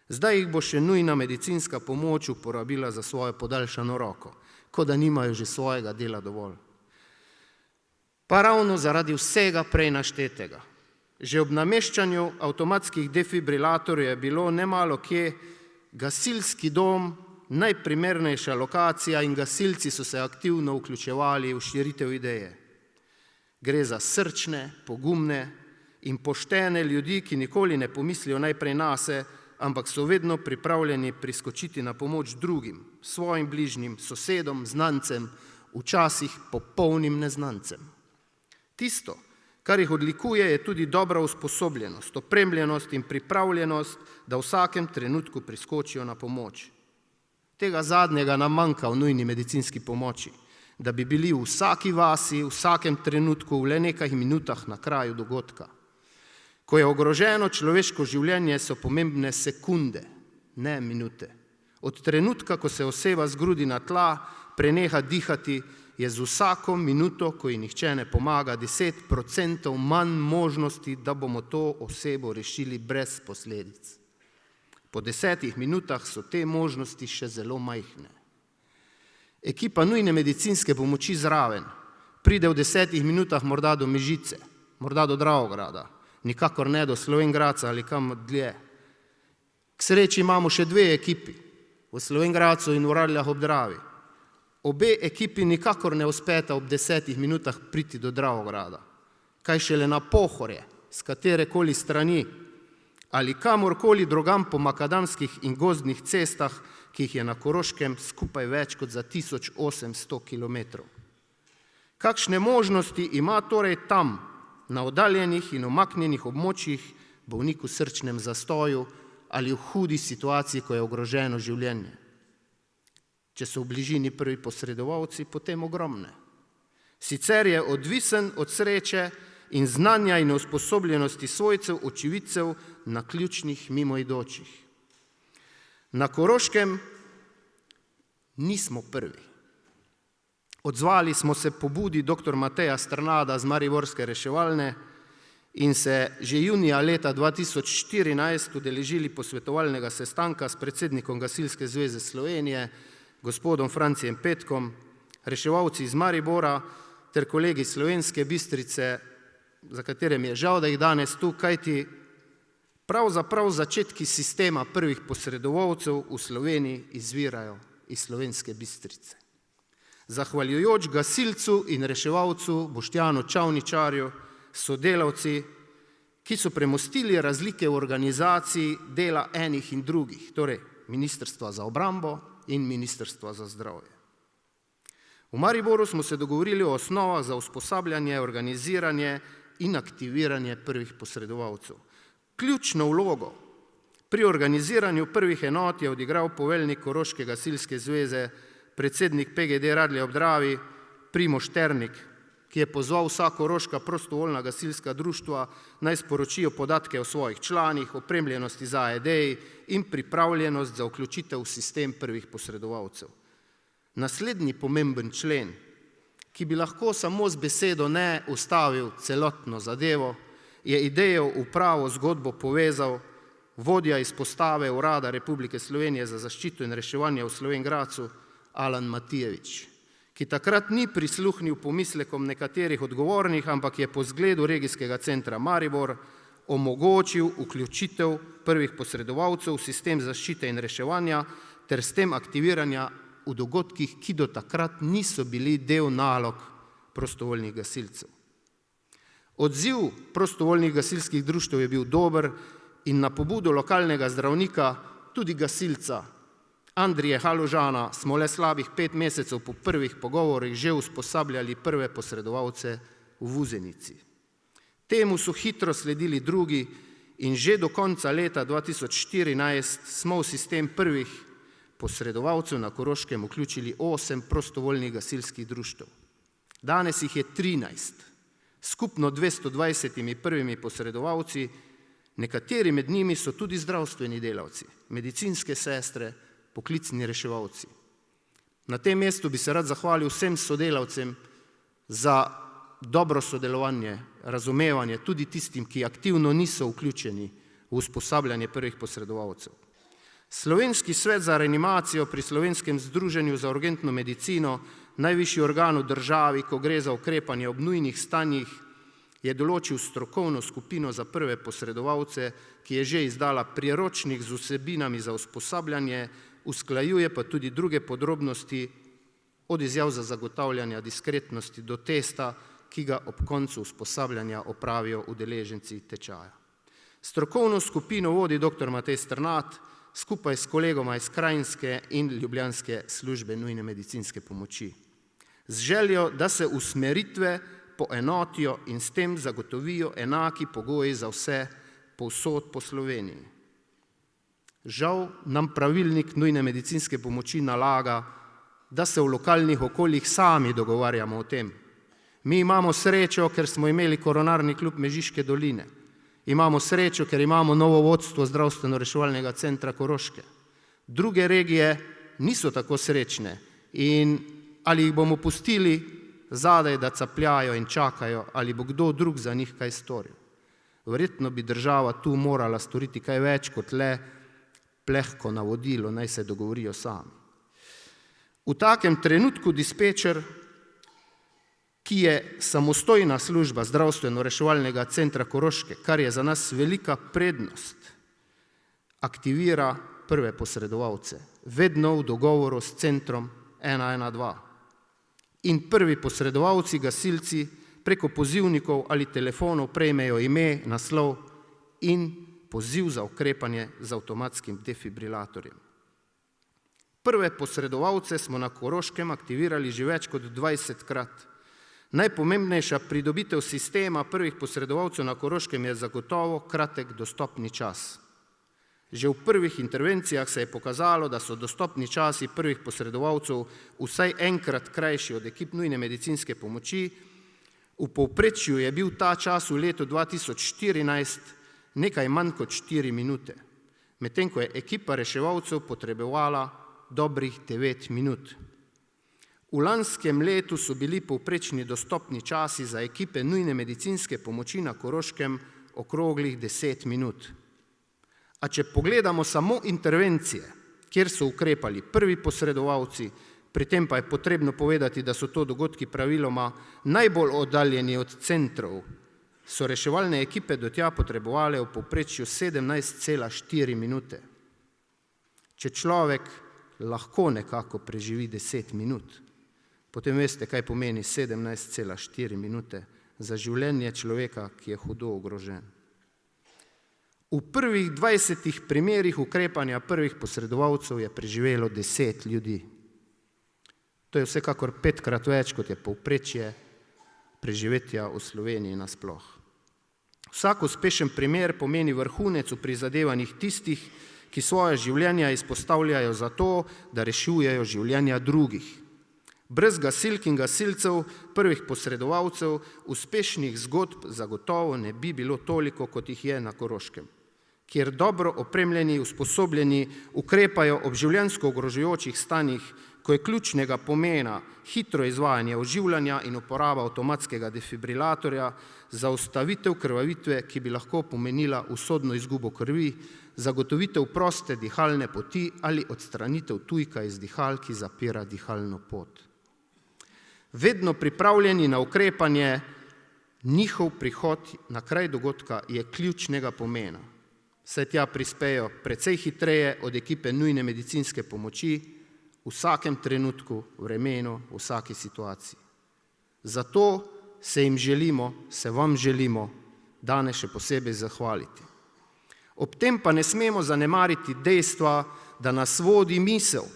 Zdaj jih bo še nujna medicinska pomoč uporabila za svojo podaljšano roko, kot da nimajo že svojega dela dovolj. Pa ravno zaradi vsega prej naštetega. Že ob nameščanju avtomatskih defibrilatorjev je bilo nemalo kje gasilski dom najprimernejša lokacija in gasilci so se aktivno vključevali v širitev ideje. Gre za srčne, pogumne in poštene ljudi, ki nikoli ne pomislijo najprej nase, ampak so vedno pripravljeni priskočiti na pomoč drugim, svojim bližnjim, sosedom, znancem, včasih popolnim neznancem. Tisto, kar jih odlikuje, je tudi dobra usposobljenost, opremljenost in pripravljenost, da v vsakem trenutku priskočijo na pomoč. Tega zadnjega nam manjka v nujni medicinski pomoči, da bi bili v vsaki vasi, v vsakem trenutku, v le nekaj minutah na kraju dogodka. Ko je ogroženo človeško življenje, so pomembne sekunde, ne minute. Od trenutka, ko se oseba zgrudi na tla, preneha dihati, je z vsako minuto, ko ji nihče ne pomaga, 10% manj možnosti, da bomo to osebo rešili brez posledic. Po 10 minutah so te možnosti še zelo majhne. Ekipa nujne medicinske pomoči zraven pride v 10 minutah morda do Mežice, morda do Dravograda, nikakor ne do Slovenj Gradca ali kam dlje. K sreči imamo še 2 ekipi, v Slovenj Gradcu in v Radljah ob Dravi. Obe ekipi nikakor ne uspeta ob 10 minutah priti do Dravograda. Kaj šele na Pohorje, s katerekoli strani, ali kamorkoli drugam po makadamskih in gozdnih cestah, ki jih je na Koroškem skupaj več kot za 1800 kilometrov. Kakšne možnosti ima torej tam, na oddaljenih in omaknjenih območjih, bolnik v srčnem zastoju ali v hudi situaciji, ko je ogroženo življenje? Če so v bližini prvi posredovalci, potem ogromne. Sicer je odvisen od sreče in znanja in usposobljenosti svojcev, očividcev, naključnih mimoidočih. Na Koroškem nismo prvi. Odzvali smo se pobudi dr. Mateja Strnada z mariborske reševalne in se že junija leta 2014 udeležili posvetovalnega sestanka s predsednikom Gasilske zveze Slovenije, gospodom Francijem Petkom, reševalci iz Maribora ter kolegi Slovenske Bistrice, za katere mi je žal, da jih danes tu, kajti pravzaprav začetki sistema prvih posredovalcev v Sloveniji izvirajo iz Slovenske Bistrice. Zahvaljujoč gasilcu in reševalcu Boštjanu Čavničarju, sodelavci, ki so premostili razlike v organizaciji dela enih in drugih, torej Ministrstva za obrambo in Ministrstva za zdravje. V Mariboru smo se dogovorili o osnovah za usposabljanje, organiziranje in aktiviranje prvih posredovalcev. Ključno vlogo pri organiziranju prvih enot je odigral poveljnik Koroške gasilske zveze, predsednik PGD Radlje ob Dravi, Primož Ternik, ki je pozval vsa koroška prostovoljna gasilska društva naj sporočijo podatke o svojih članih, opremljenosti za AED in pripravljenost za vključitev v sistem prvih posredovalcev. Naslednji pomemben člen, ki bi lahko samo z besedo ne ustavil celotno zadevo, je idejo v pravo zgodbo povezal vodja izpostave Urada Republike Slovenije za zaščito in reševanje v Slovenj Gradcu, Alan Matijevič, ki takrat ni prisluhnil pomislekom nekaterih odgovornih, ampak je po zgledu regijskega centra Maribor omogočil vključitev prvih posredovalcev v sistem zaščite in reševanja ter s tem aktiviranja v dogodkih, ki do takrat niso bili del nalog prostovoljnih gasilcev. Odziv prostovoljnih gasilskih društev je bil dober in na pobudo lokalnega zdravnika, tudi gasilca Andrije Haložana, smo le slabih 5 mesecev po prvih pogovorih že usposabljali prve posredovalce v Vuzenici. Temu so hitro sledili drugi in že do konca leta 2014 smo v sistem prvih posredovalcev na Koroškem vključili 8 prostovoljnih gasilskih društev. Danes jih je 13, skupno 220 prvimi posredovalci, nekateri med njimi so tudi zdravstveni delavci, medicinske sestre, poklicni reševalci. Na tem mestu bi se rad zahvalil vsem sodelavcem za dobro sodelovanje, razumevanje, tudi tistim, ki aktivno niso vključeni v usposabljanje prvih posredovalcev. Slovenski svet za reanimacijo pri Slovenskem združenju za urgentno medicino, najvišji organ v državi, ko gre za ukrepanje ob nujnih stanjih, je določil strokovno skupino za prve posredovalce, ki je že izdala priročnik z vsebinami za usposabljanje, usklajuje pa tudi druge podrobnosti od izjav za zagotavljanje diskretnosti do testa, ki ga ob koncu usposabljanja opravijo udeleženci tečaja. Strokovno skupino vodi dr. Matej Strnad skupaj s kolegoma iz Krajinske in Ljubljanske službe nujne medicinske pomoči. Z željo, da se usmeritve poenotijo in s tem zagotovijo enaki pogoji za vse povsod po Sloveniji. Žal nam pravilnik nujne medicinske pomoči nalaga, da se v lokalnih okoljih sami dogovarjamo o tem. Mi imamo srečo, ker smo imeli koronarni klub Mežiške doline. Imamo srečo, ker imamo novo vodstvo zdravstveno-reševalnega centra Koroške. Druge regije niso tako srečne in ali jih bomo pustili zadaj, da capljajo in čakajo, ali bo kdo drug za njih kaj storil. Verjetno bi država tu morala storiti kaj več kot le plehko navodilo, naj se dogovorijo sami. V takem trenutku dispečer, ki je samostojna služba zdravstveno-reševalnega centra Koroške, kar je za nas velika prednost, aktivira prve posredovalce, vedno v dogovoru s centrom 112. In prvi posredovalci, gasilci, preko pozivnikov ali telefonov prejmejo ime, naslov in poziv za ukrepanje z avtomatskim defibrilatorjem. Prve posredovalce smo na Koroškem aktivirali že več kot 20krat. Najpomembnejša pridobitev sistema prvih posredovalcev na Koroškem je zagotovo kratek dostopni čas. Že v prvih intervencijah se je pokazalo, da so dostopni časi prvih posredovalcev vsaj enkrat krajši od ekip nujne medicinske pomoči. V povprečju je bil ta čas v letu 2014 nekaj manj kot 4 minute, medtem ko je ekipa reševalcev potrebovala dobrih 9 minut. V lanskem letu so bili povprečni dostopni časi za ekipe nujne medicinske pomoči na Koroškem okroglih 10 minut. A če pogledamo samo intervencije, kjer so ukrepali prvi posredovalci, pri tem pa je potrebno povedati, da so to dogodki praviloma najbolj oddaljeni od centrov, so reševalne ekipe do tja potrebovale v povprečju 17,4 minute. Če človek lahko nekako preživi 10 minut, potem veste, kaj pomeni 17,4 minute za življenje človeka, ki je hudo ogrožen. V prvih 20 primerih ukrepanja prvih posredovalcev je preživelo 10 ljudi. To je vsekakor 5-krat več, kot je povprečje preživetja v Sloveniji nasploh. Vsak uspešen primer pomeni vrhunec v prizadevanjih tistih, ki svoje življenja izpostavljajo za to, da rešujejo življenja drugih. Brez gasilk in gasilcev, prvih posredovalcev, uspešnih zgodb zagotovo ne bi bilo toliko, kot jih je na Koroškem, kjer dobro opremljeni, usposobljeni ukrepajo ob življenjsko ogrožajočih stanjih, ko je ključnega pomena hitro izvajanje oživljanja in uporaba avtomatskega defibrilatorja, zaustavitev krvavitve, ki bi lahko pomenila usodno izgubo krvi, zagotovitev proste dihalne poti ali odstranitev tujka iz dihal, ki zapira dihalno pot. Vedno pripravljeni na ukrepanje, njihov prihod na kraj dogodka je ključnega pomena. Saj tja prispejo precej hitreje od ekipe nujne medicinske pomoči, v vsakem trenutku, vremenu, v vsaki situaciji. Zato se vam želimo danes še posebej zahvaliti. Ob tem pa ne smemo zanemariti dejstva, da nas vodi misel,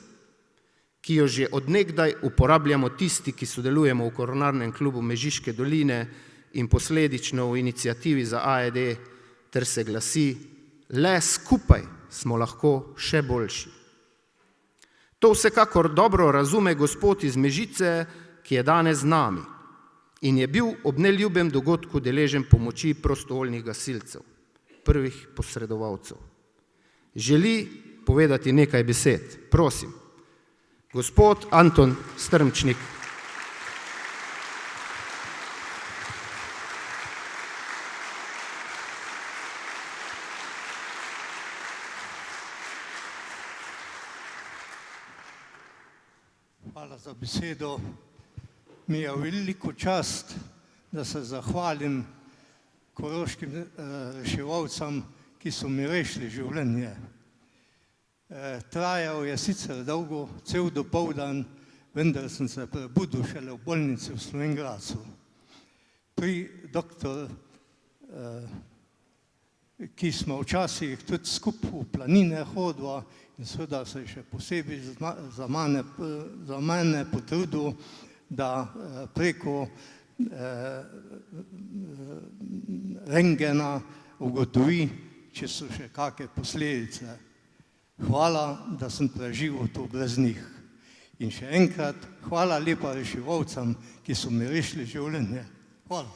ki jo že od nekdaj uporabljamo tisti, ki sodelujemo v Koronarnem klubu Mežiške doline in posledično v iniciativi za AED, ter se glasi: le skupaj smo lahko še boljši. To vsekakor dobro razume gospod iz Mežice, ki je danes z nami in je bil ob neljubem dogodku deležen pomoči prostovoljnih gasilcev, prvih posredovalcev. Želi povedati nekaj besed. Prosim, gospod Anton Strmčnik. Hvala za besedo. Mi je veliko čast, da se zahvalim koroškim reševalcem, ki so mi rešili življenje. Trajal je sicer dolgo, cel dopoldan, vendar sem se prebudil šele v bolnici v Slovenj Gradcu. Pri doktor, ki smo včasih tudi skupaj v planine hodili in seveda se je še posebej za mene potrudil, da preko rentgena ugotovi, če so še kakšne posledice. Hvala, da sem preživel to brez njih. In še enkrat, hvala lepa reševalcem, ki so mi rešili življenje. Hvala.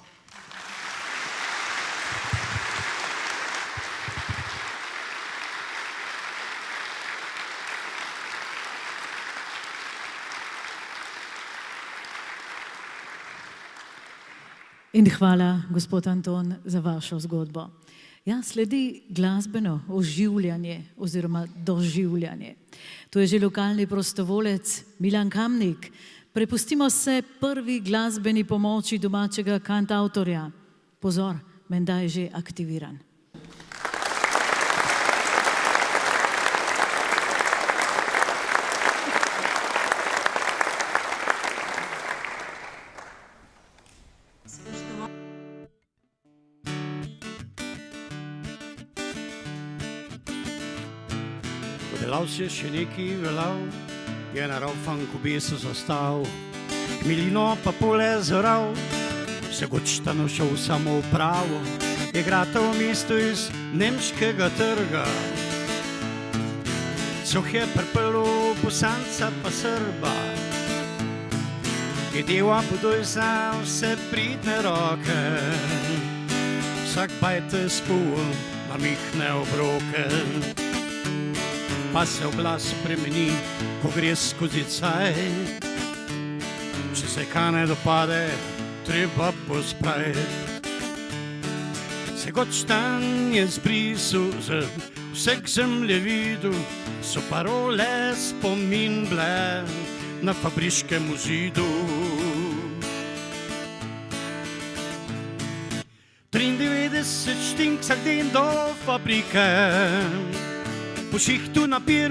In hvala, gospod Anton, za vašo zgodbo. Ja, sledi glasbeno oživljanje oziroma doživljanje. To je že lokalni prostovolec Milan Kamnik. Prepustimo se prvi glasbeni pomoči domačega kantavtorja. Pozor, menda je že aktiviran. Delavc je še neki velal, je na raufanku besu zastal, Milino pa pole zoral, se gočtano šel samo v pravo, je gratal mesto iz nemškega trga. Coh je prpelo Bosanca pa Srba, je deva podojsa vse pridne roke, vsak bajte spul na mihne obroke. Pa se oglas spremeni, ko gre skozi caj. Če se kaj ne dopade, treba pospraviti. Se gočtan je zbrisal z vseh zemljevidov, so parole spomin bile na fabriškem zidu. 93 štink vsak dan do fabrike, po šihtu napir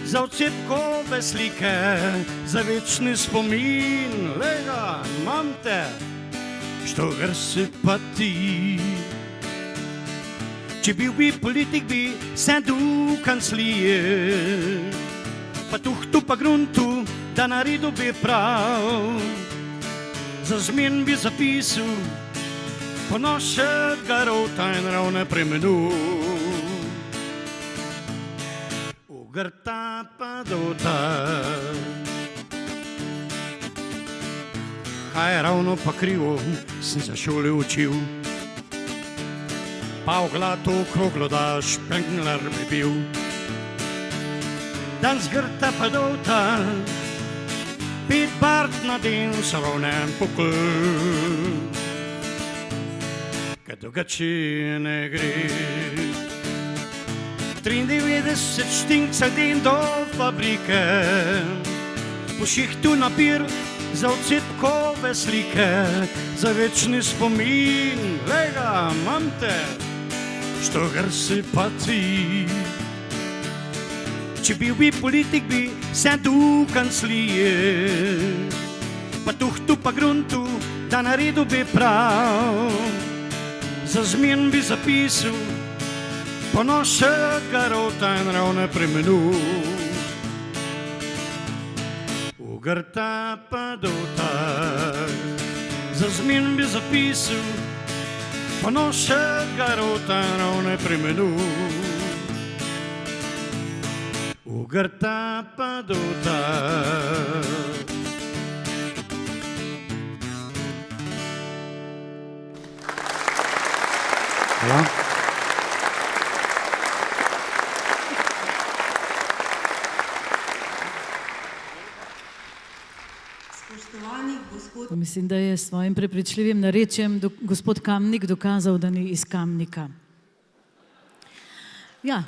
za odcepkove slike, za večni spomin, lega, imam te, što gr si pa ti. Če bil bi politik, bi sedel v kanclije, pa tuhtu pa gruntu, da naredil bi prav. Za zmen bi zapisal ponošega rota in ravne premenil. Ugrta pa dota, kaj je ravno pa krivo, sem za šole učil. Pa v glato okroglo, da špengler bi bil. Dan zgrta pa dota, 5 bart na den so ravnen pokl. Kaj drugače ne gre. 93 štink vsak den do fabrike, po šihtu napir za odcetkove slike, za večni spomin, lega, mam te, što gar si pa ti. Če bil bi politik, bi sedel v kanclije, pa tuhtu pa gruntu, da naredil bi prav. Za zmen bi zapisal ponošega rota in ravne premenil. Ugrta pa dota, za zmen bi zapisal ponošega rota in ravne premenil. Ugrta pa dota. Hvala. Spoštovani gospod Mislim, da je s svojim prepričljivim narečjem gospod Kamnik dokazal, da ni iz Kamnika. Ja.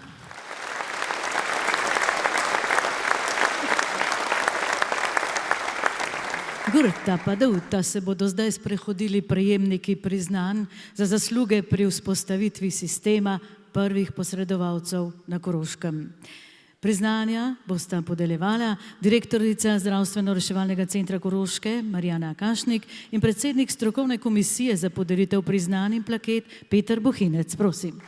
Grta pa Dauta se bodo zdaj sprehodili prejemniki priznanj za zasluge pri vzpostavitvi sistema prvih posredovalcev na Koroškem. Priznanja bosta podeljevala direktorica Zdravstveno-reševalnega centra Koroške Marjana Kašnik in predsednik strokovne komisije za podelitev priznanj in plaket Peter Bohinec. Prosim.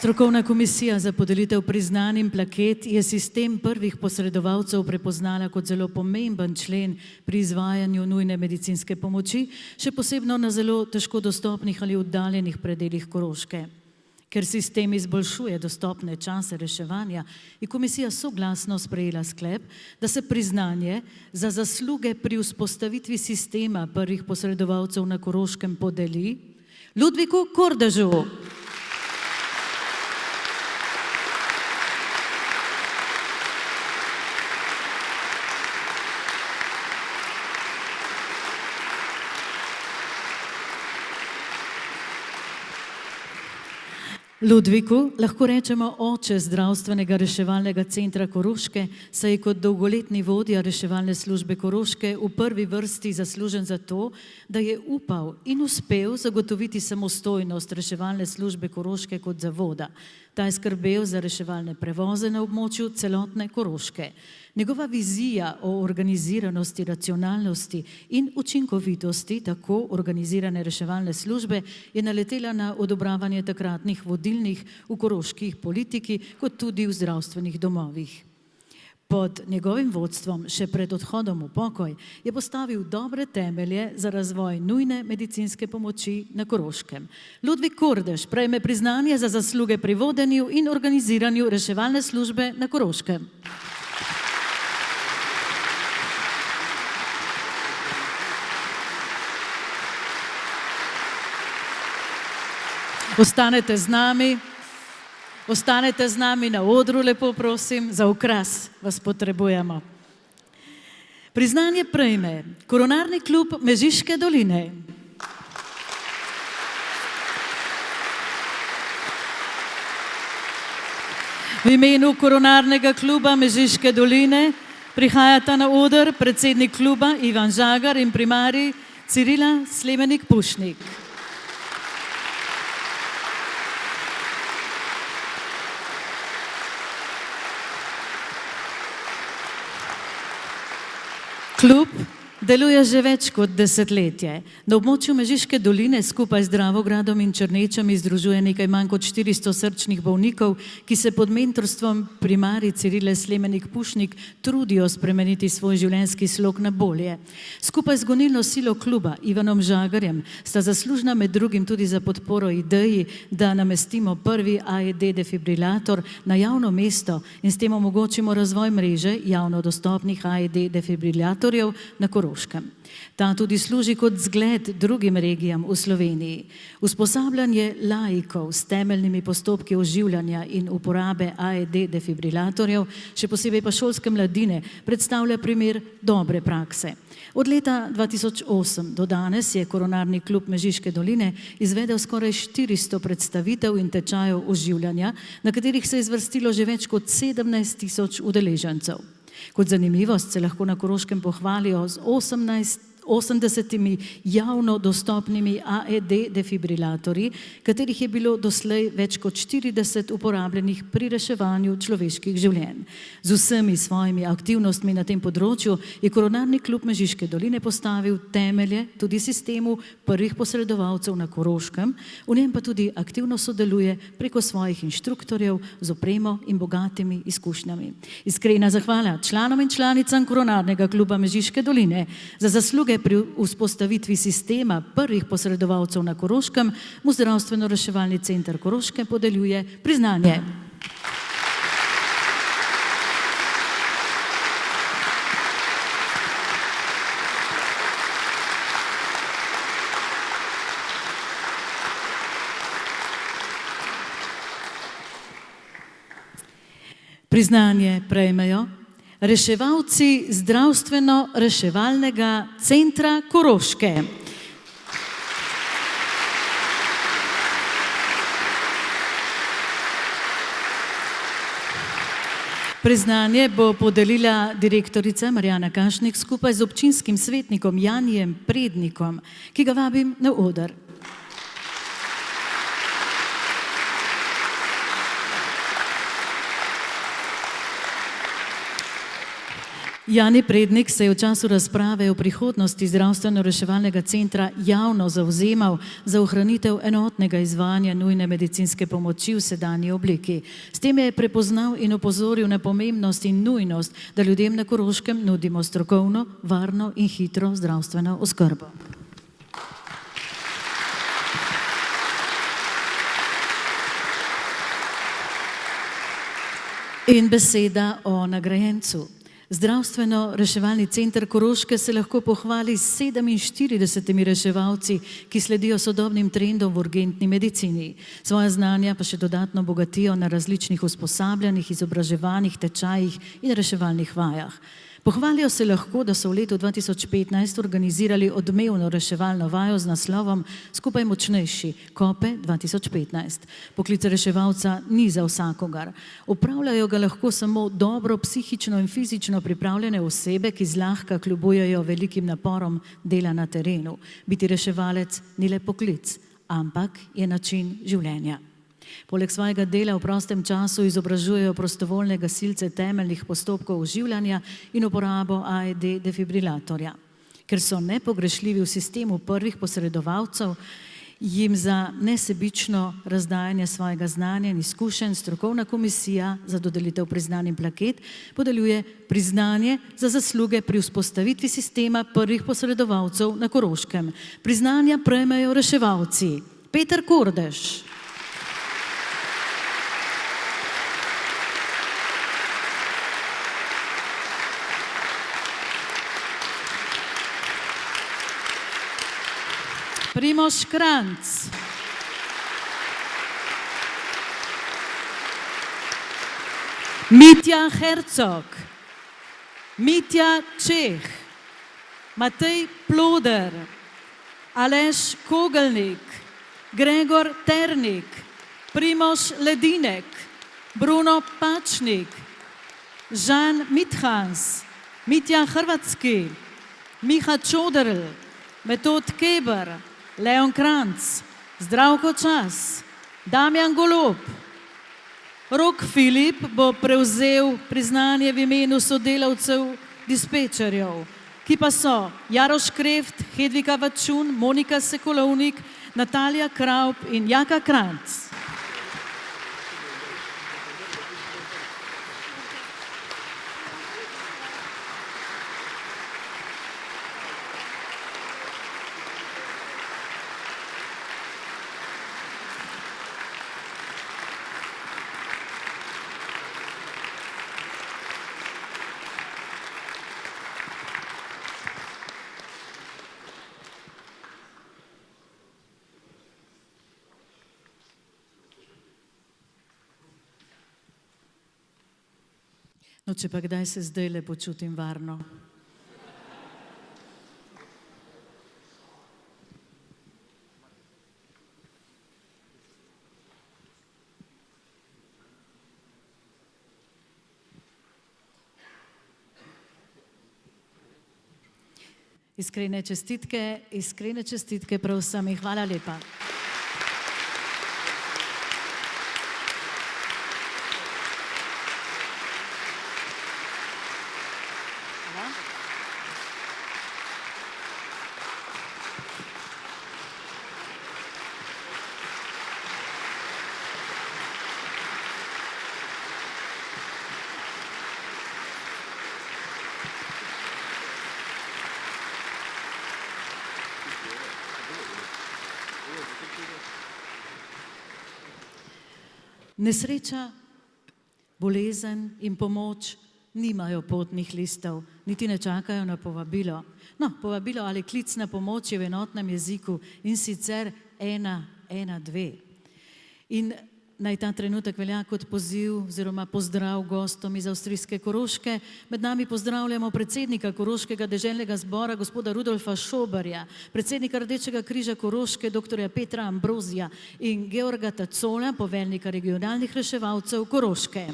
Strokovna komisija za podelitev priznanj in plaket je sistem prvih posredovalcev prepoznala kot zelo pomemben člen pri izvajanju nujne medicinske pomoči, še posebno na zelo težko dostopnih ali oddaljenih predelih Koroške. Ker sistem izboljšuje dostopne čase reševanja, je komisija soglasno sprejela sklep, da se priznanje za zasluge pri vzpostavitvi sistema prvih posredovalcev na Koroškem podeli Ludviku Kordežu. Ludviku lahko rečemo oče zdravstvenega reševalnega centra Koroške, saj je kot dolgoletni vodja reševalne službe Koroške v prvi vrsti zaslužen za to, da je upal in uspel zagotoviti samostojnost reševalne službe Koroške kot zavoda. Ta je skrbel za reševalne prevoze na območju celotne Koroške. Njegova vizija o organiziranosti, racionalnosti in učinkovitosti tako organizirane reševalne službe je naletela na odobravanje takratnih vodilnih v koroških politiki, kot tudi v zdravstvenih domovih. Pod njegovim vodstvom, še pred odhodom v pokoj, je postavil dobre temelje za razvoj nujne medicinske pomoči na Koroškem. Ludvik Kordež prejme priznanje za zasluge pri vodenju in organiziranju reševalne službe na Koroškem. Ostanete z nami na odru, lepo prosim, za okras vas potrebujemo. Priznanje prejme Koronarni klub Mežiške doline. V imenu Koronarnega kluba Mežiške doline prihajata na oder predsednik kluba Ivan Žagar in primarij Cirila Slemenik-Pušnik. Klub deluje že več kot desetletje. Na območju Mežiške doline skupaj z Dravogradom in Črnečami združuje nekaj manj kot 400 srčnih bolnikov, ki se pod mentorstvom primarij Cirile Slemenik-Pušnik trudijo spremeniti svoj življenjski slog na bolje. Skupaj z gonilno silo kluba Ivanom Žagarjem sta zaslužna med drugim tudi za podporo ideji, da namestimo prvi AED defibrilator na javno mesto in s tem omogočimo razvoj mreže javno dostopnih AED defibrilatorjev na Koroškem. Ta tudi služi kot zgled drugim regijam v Sloveniji. Usposabljanje laikov s temeljnimi postopki oživljanja in uporabe AED defibrilatorjev, še posebej pa šolske mladine, predstavlja primer dobre prakse. Od leta 2008 do danes je Koronarni klub Mežiške doline izvedel skoraj 400 predstavitev in tečajev oživljanja, na katerih se je zvrstilo že več kot 17.000 udeležencev. Kot zanimivost se lahko na Koroškem pohvalijo z 80 javno dostopnimi AED defibrilatorji, katerih je bilo doslej več kot 40 uporabljenih pri reševanju človeških življenj. Z vsemi svojimi aktivnostmi na tem področju je Koronarni klub Mežiške doline postavil temelje tudi sistemu prvih posredovalcev na Koroškem, v njem pa tudi aktivno sodeluje preko svojih inštruktorjev z opremo in bogatimi izkušnjami. Iskrena zahvala članom in članicam Koronarnega kluba Mežiške doline za zasluge pri vzpostavitvi sistema prvih posredovalcev na Koroškem, mu Zdravstveno-reševalni center Koroške podeljuje priznanje. Priznanje prejmejo reševalci Zdravstveno-reševalnega centra Koroške. Priznanje bo podelila direktorica Marjana Kašnik skupaj z občinskim svetnikom Janijem Prednikom, ki ga vabim na oder. Jani Prednik se je v času razprave o prihodnosti Zdravstveno-reševalnega centra javno zavzemal za ohranitev enotnega izvajanja nujne medicinske pomoči v sedanji obliki. S tem je prepoznal in opozoril na pomembnost in nujnost, da ljudem na Koroškem nudimo strokovno, varno in hitro zdravstveno oskrbo. In beseda o nagrajencu. Zdravstveno-reševalni center Koroške se lahko pohvali s 47 reševalci, ki sledijo sodobnim trendom v urgentni medicini. Svoja znanja pa še dodatno bogatijo na različnih usposabljanjih, izobraževanjih, tečajih in reševalnih vajah. Pohvalijo se lahko, da so v letu 2015 organizirali odmevno reševalno vajo z naslovom Skupaj močnejši, Kope 2015. Poklic reševalca ni za vsakogar. Opravljajo ga lahko samo dobro psihično in fizično pripravljene osebe, ki zlahka kljubujejo velikim naporom dela na terenu. Biti reševalec ni le poklic, ampak je način življenja. Poleg svojega dela v prostem času izobražujejo prostovoljne gasilce temeljnih postopkov oživljanja in uporabo AED defibrilatorja. Ker so nepogrešljivi v sistemu prvih posredovalcev, jim za nesebično razdajanje svojega znanja in izkušenj strokovna komisija za dodelitev priznanj in plaket podeljuje priznanje za zasluge pri vzpostavitvi sistema prvih posredovalcev na Koroškem. Priznanja prejmejo reševalci Peter Kordež, Primož Kranc, Mitja Hercog, Mitja Čeh, Matej Ploder, Aleš Kogelnik, Gregor Ternik, Primož Ledinek, Bruno Pačnik, Žan Mithans, Mitja Hrvatski, Miha Čoderl, Metod Keber, Leon Kranc, Zdravko Čas, Damjan Golob. Rok Filip bo prevzel priznanje v imenu sodelavcev dispečerjev, ki ki pa so Jaroš Kreft, Hedvika Vačun, Monika Sekulovnik, Natalija Kraup in Jaka Kranc. No, če pa kdaj se zdaj le počutim varno. Iskrene čestitke prav vsem in hvala lepa. Nesreča, bolezen in pomoč nimajo potnih listov, niti ne čakajo na povabilo. No, povabilo ali klic na pomoč je v enotnem jeziku in sicer 112. In naj ta trenutek velja kot poziv oziroma pozdrav gostom iz avstrijske Koroške. Med nami pozdravljamo predsednika Koroškega deželnega zbora, gospoda Rudolfa Šobarja, predsednika Rdečega križa Koroške, doktorja Petra Ambrozija in Georga Tacola, poveljnika regionalnih reševalcev Koroške.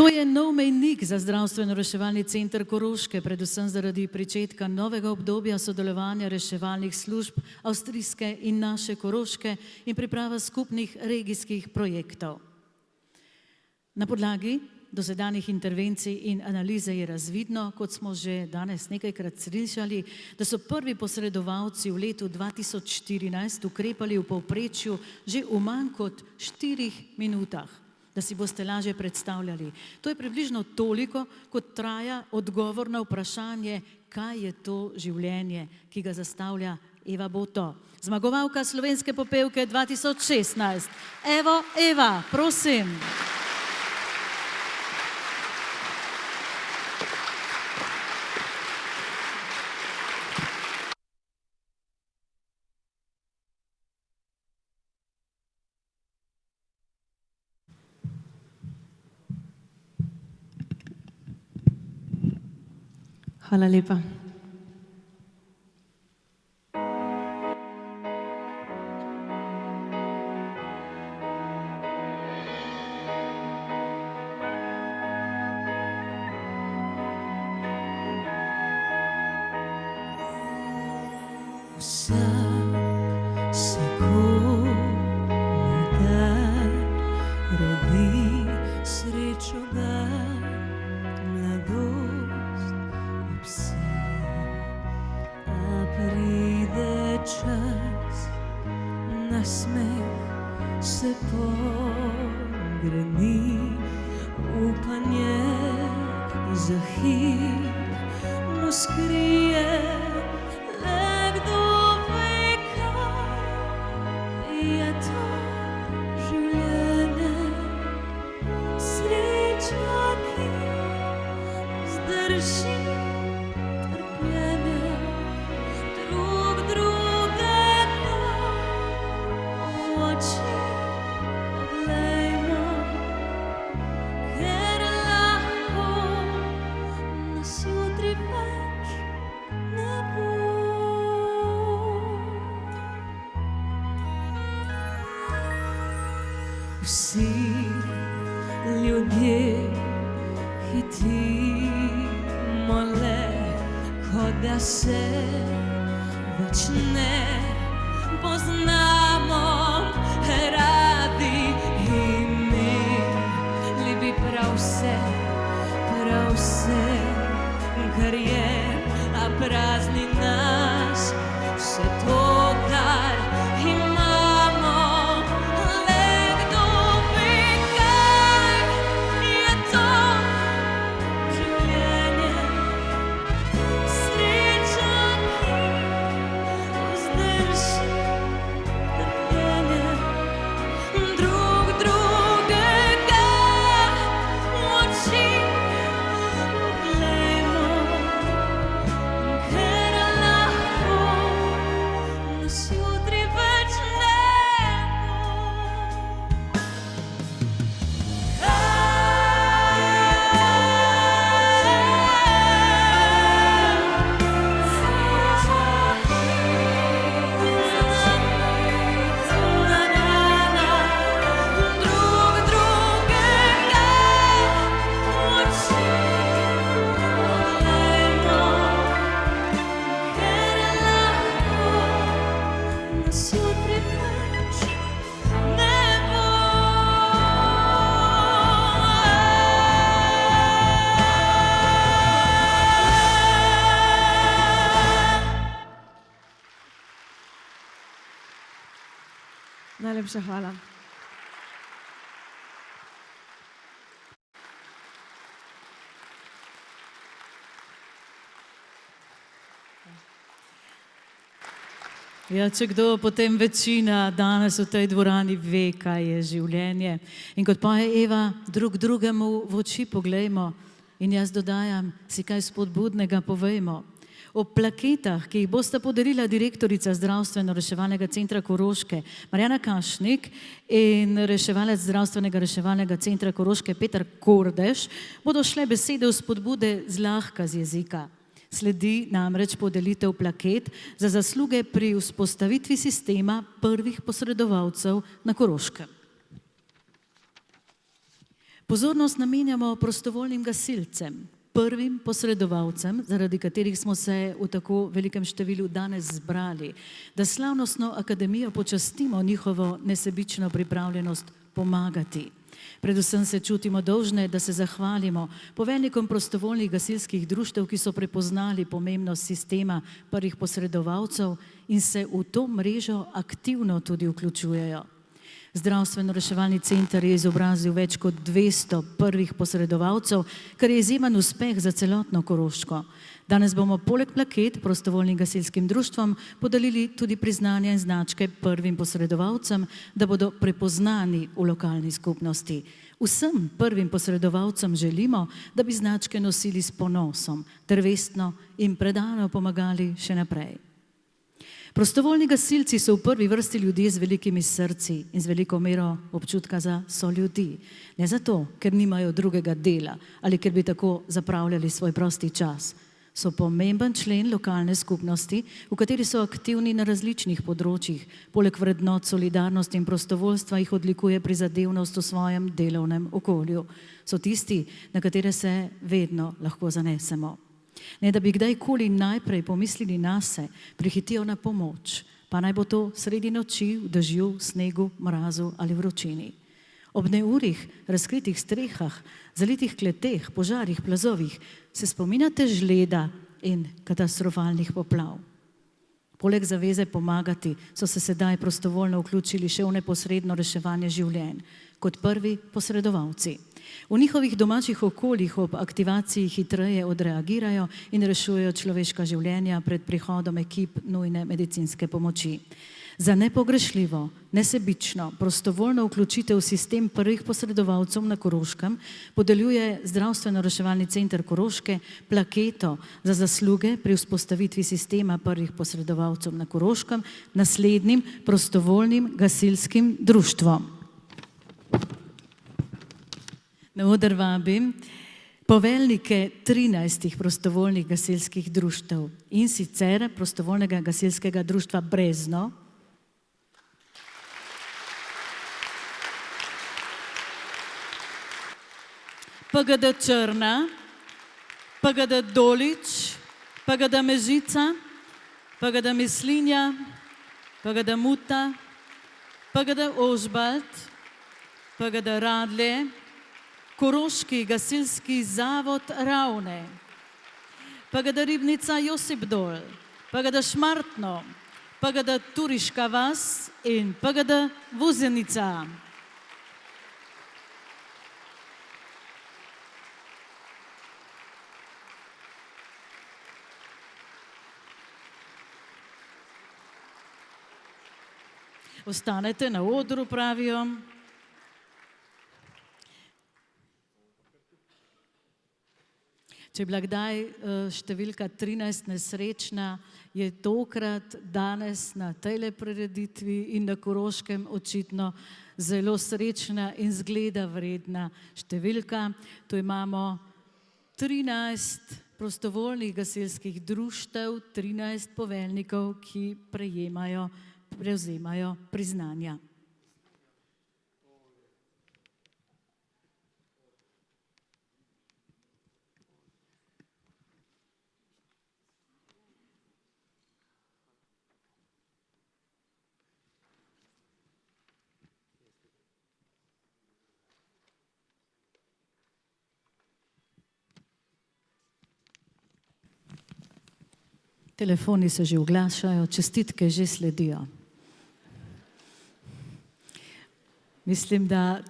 To je nov mejnik za zdravstveno-reševalni center Koroške, predvsem zaradi pričetka novega obdobja sodelovanja reševalnih služb avstrijske in naše Koroške in priprava skupnih regijskih projektov. Na podlagi dosedanjih intervencij in analize je razvidno, kot smo že danes nekajkrat slišali, da so prvi posredovalci v letu 2014 ukrepali v povprečju že v manj kot 4 minutah. Da si boste lažje predstavljali. To je približno toliko, kot traja odgovor na vprašanje, kaj je to življenje, ki ga zastavlja Eva Boto. Zmagovalka slovenske popevke 2016. Evo, Eva, prosim. Hvala lepa. Vsak se morda rodi, srečo da, mladost obse, a pride čas, nasmeh se pogreni, upanje za hip mu skrije. Je to življenje, sreča, ki zdrži trpljenje, drug drugega v oči poglejmo, ker lahko nas jutri več ne bo. Vsi ljudje hitimo le, kot da se v več ne poznamo radi imeli bi prav vse, kar je, a prazni nas vse to, kar imamo. Le kdo ve, kaj je to življenje, sreča, ki vzdrži trpljenje, drug drugega v oči poglejmo, ker lahko nas jutri več ne Najlepša hvala. Ja, če kdo, potem večina danes v tej dvorani ve, kaj je življenje. In kot poje Eva, drug drugemu v oči poglejmo in jaz dodajam, si kaj spodbudnega povejmo. O plaketah, ki jih bosta podarila direktorica Zdravstveno-reševalnega centra Koroške Marjana Kašnik in reševalec Zdravstvenega-reševalnega centra Koroške Peter Kordeš, bodo šle besede v spodbude zlahka z jezika. Sledi namreč podelitev plaket za zasluge pri vzpostavitvi sistema prvih posredovalcev na Koroškem. Pozornost namenjamo prostovoljnim gasilcem, prvim posredovalcem, zaradi katerih smo se v tako velikem številu danes zbrali, da slavnostno akademijo počastimo njihovo nesebično pripravljenost pomagati. Predvsem se čutimo dolžne, da se zahvalimo poveljnikom prostovoljnih gasilskih društev, ki so prepoznali pomembnost sistema prvih posredovalcev in se v to mrežo aktivno tudi vključujejo. Zdravstveno-reševalni center je izobrazil več kot 200 prvih posredovalcev, kar je izjemen uspeh za celotno Koroško. Danes bomo poleg plaket prostovoljnim gasilskim društvom podelili tudi priznanja in značke prvim posredovalcem, da bodo prepoznani v lokalni skupnosti. Vsem prvim posredovalcem želimo, da bi značke nosili s ponosom, ter vestno in predano pomagali še naprej. Prostovoljni gasilci so v prvi vrsti ljudje z velikimi srci in z veliko mero občutka za soljudi. Ne zato, ker nimajo drugega dela ali ker bi tako zapravljali svoj prosti čas. So pomemben člen lokalne skupnosti, v kateri so aktivni na različnih področjih. Poleg vrednot solidarnosti in prostovoljstva jih odlikuje prizadevnost v svojem delovnem okolju. So tisti, na katere se vedno lahko zanesemo. Ne da bi kdajkoli najprej pomislili nase, prihitijo na pomoč, pa naj bo to sredi noči, v dežju, snegu, mrazu ali vročini. Ob neurih, razkritih strehah, zalitih kleteh, požarih, plazovih se spominjate žleda in katastrofalnih poplav. Poleg zaveze pomagati so se sedaj prostovoljno vključili še v neposredno reševanje življenj, kot prvi posredovalci. V njihovih domačih okoljih ob aktivaciji hitreje odreagirajo in rešujejo človeška življenja pred prihodom ekip nujne medicinske pomoči. Za nepogrešljivo, nesebično, prostovoljno vključitev v sistem prvih posredovalcev na Koroškem podeljuje Zdravstveno-reševalni center Koroške plaketo za zasluge pri vzpostavitvi sistema prvih posredovalcev na Koroškem naslednjim prostovoljnim gasilskim društvom. Na oder vabim poveljnike 13 prostovoljnih gasilskih društev, in sicer prostovoljnega gasilskega društva Brezno, PGD Črna, PGD Dolič, PGD Mežica, Pagada Mislinja, Pagada Muta, Pagada Ožbalt, Pagada Radlje, Koroški gasilski zavod Ravne, Pagada Ribnica Josip Dol, Pagada Šmartno, Pagada Turiška vas in Pagada Vuzenica. Ostanete na odru, pravijo. Če je bila kdaj številka 13 nesrečna, je tokrat danes na tejle prireditvi in na Koroškem očitno zelo srečna in zgleda vredna številka. Tu imamo 13 prostovoljnih gasilskih društev, 13 poveljnikov, ki prevzemajo priznanja. Telefoni se že oglašajo, čestitke že sledijo. Mislim, da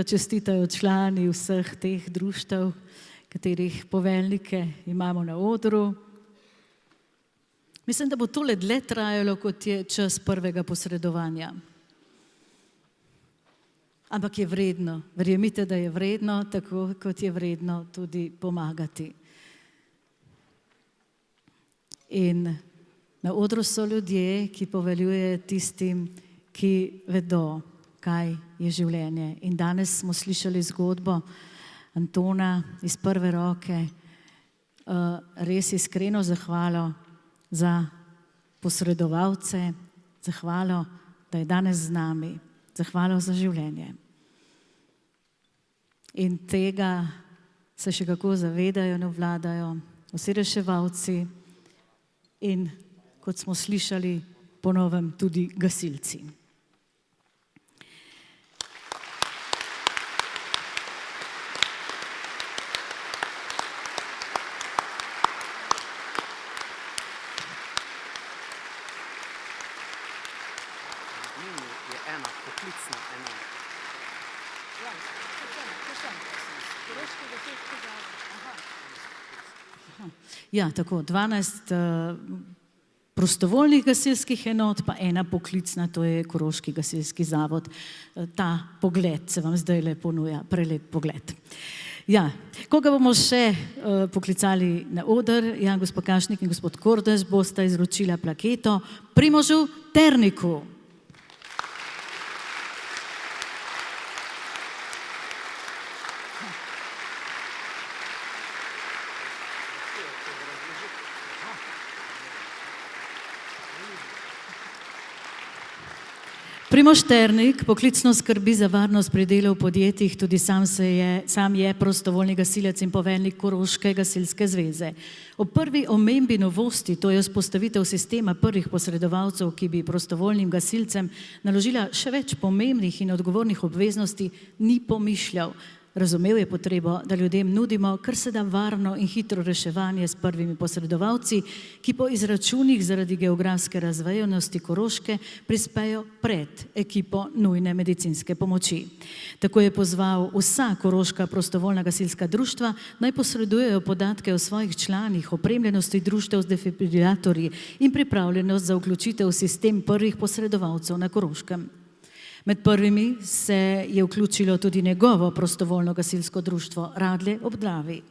čestitajo člani vseh teh društev, katerih poveljnike imamo na odru. Mislim, da bo tole dlje trajalo, kot je čas prvega posredovanja. Ampak je vredno, verjemite, da je vredno, tako kot je vredno tudi pomagati. In na odru so ljudje, ki poveljujejo tistim, ki vedo, kaj je življenje. In danes smo slišali zgodbo Antona iz prve roke, res iskreno zahvalo za posredovalce, zahvalo, da je danes z nami, zahvalo za življenje. In tega se še kako zavedajo in obvladajo vsi reševalci in, kot smo slišali, po novem tudi gasilci. Ja, tako, 12 prostovoljnih gasilskih enot, pa ena poklicna, to je Koroški gasilski zavod. Ta pogled se vam zdajle ponuja, prelep pogled. Ja, koga bomo še poklicali na oder? Ja, gospod Kašnik in gospod Kordež bosta izročila plaketo Primožu Terniku. Primož Ternik poklicno skrbi za varnost pri delu v podjetjih, tudi sam je prostovoljni gasilec in poveljnik Koroške gasilske zveze. Ob prvi omembi novosti, to je vzpostavitev sistema prvih posredovalcev, ki bi prostovoljnim gasilcem naložila še več pomembnih in odgovornih obveznosti, ni pomišljal. Razumel je potrebo, da ljudem nudimo kar se da varno in hitro reševanje s prvimi posredovalci, ki po izračunih zaradi geografske razvejanosti Koroške prispejo pred ekipo nujne medicinske pomoči. Tako je pozval vsa koroška prostovoljna gasilska društva, naj posredujejo podatke o svojih članih, opremljenosti društev z defibrilatorji in pripravljenost za vključitev v sistem prvih posredovalcev na Koroškem. Med prvimi se je vključilo tudi njegovo prostovoljno gasilsko društvo Radlje ob Dravi.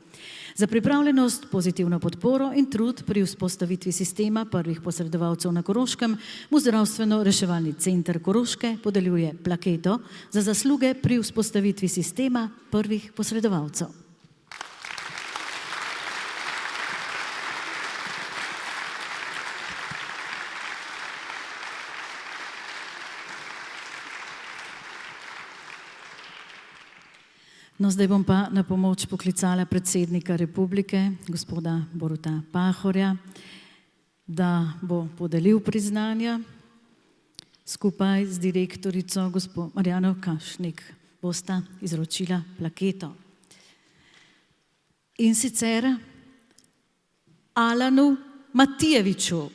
Za pripravljenost, pozitivno podporo in trud pri vzpostavitvi sistema prvih posredovalcev na Koroškem mu Zdravstveno-reševalni center Koroške podeljuje plaketo za zasluge pri vzpostavitvi sistema prvih posredovalcev. No, zdaj bom pa na pomoč poklicala predsednika republike, gospoda Boruta Pahorja. da bo podelil priznanja skupaj z direktorico gospo Marjano Kašnik. Bosta izročila plaketo. In sicer Alanu Matijeviču.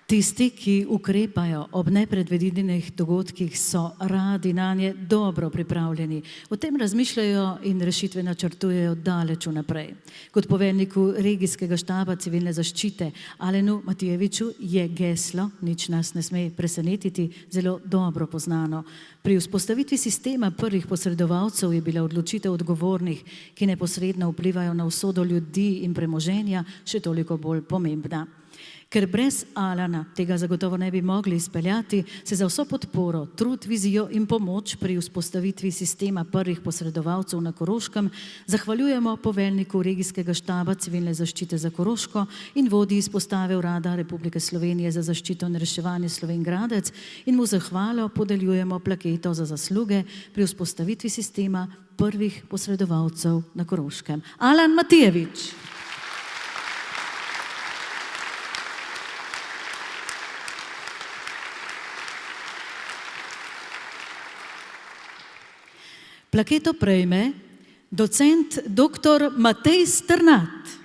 Tisti, ki ukrepajo ob nepredvidenih dogodkih, so radi nanje dobro pripravljeni. O tem razmišljajo in rešitve načrtujejo daleč vnaprej. Kot poveljniku regijskega štaba civilne zaščite Alenu Matijeviču je geslo "Nič nas ne sme presenetiti" zelo dobro poznano. Pri vzpostavitvi sistema prvih posredovalcev je bila odločitev odgovornih, ki neposredno vplivajo na usodo ljudi in premoženja, še toliko bolj pomembna. Ker brez Alana tega zagotovo ne bi mogli izpeljati, se za vso podporo, trud, vizijo in pomoč pri vzpostavitvi sistema prvih posredovalcev na Koroškem zahvaljujemo poveljniku regijskega štaba civilne zaščite za Koroško in vodji izpostave Urada Republike Slovenije za zaščito in reševanje Slovenj Gradec in mu zahvalo podeljujemo plaketo za zasluge pri vzpostavitvi sistema prvih posredovalcev na Koroškem. Alan Matijevič. Plaketo prejme docent dr. Matej Strnad.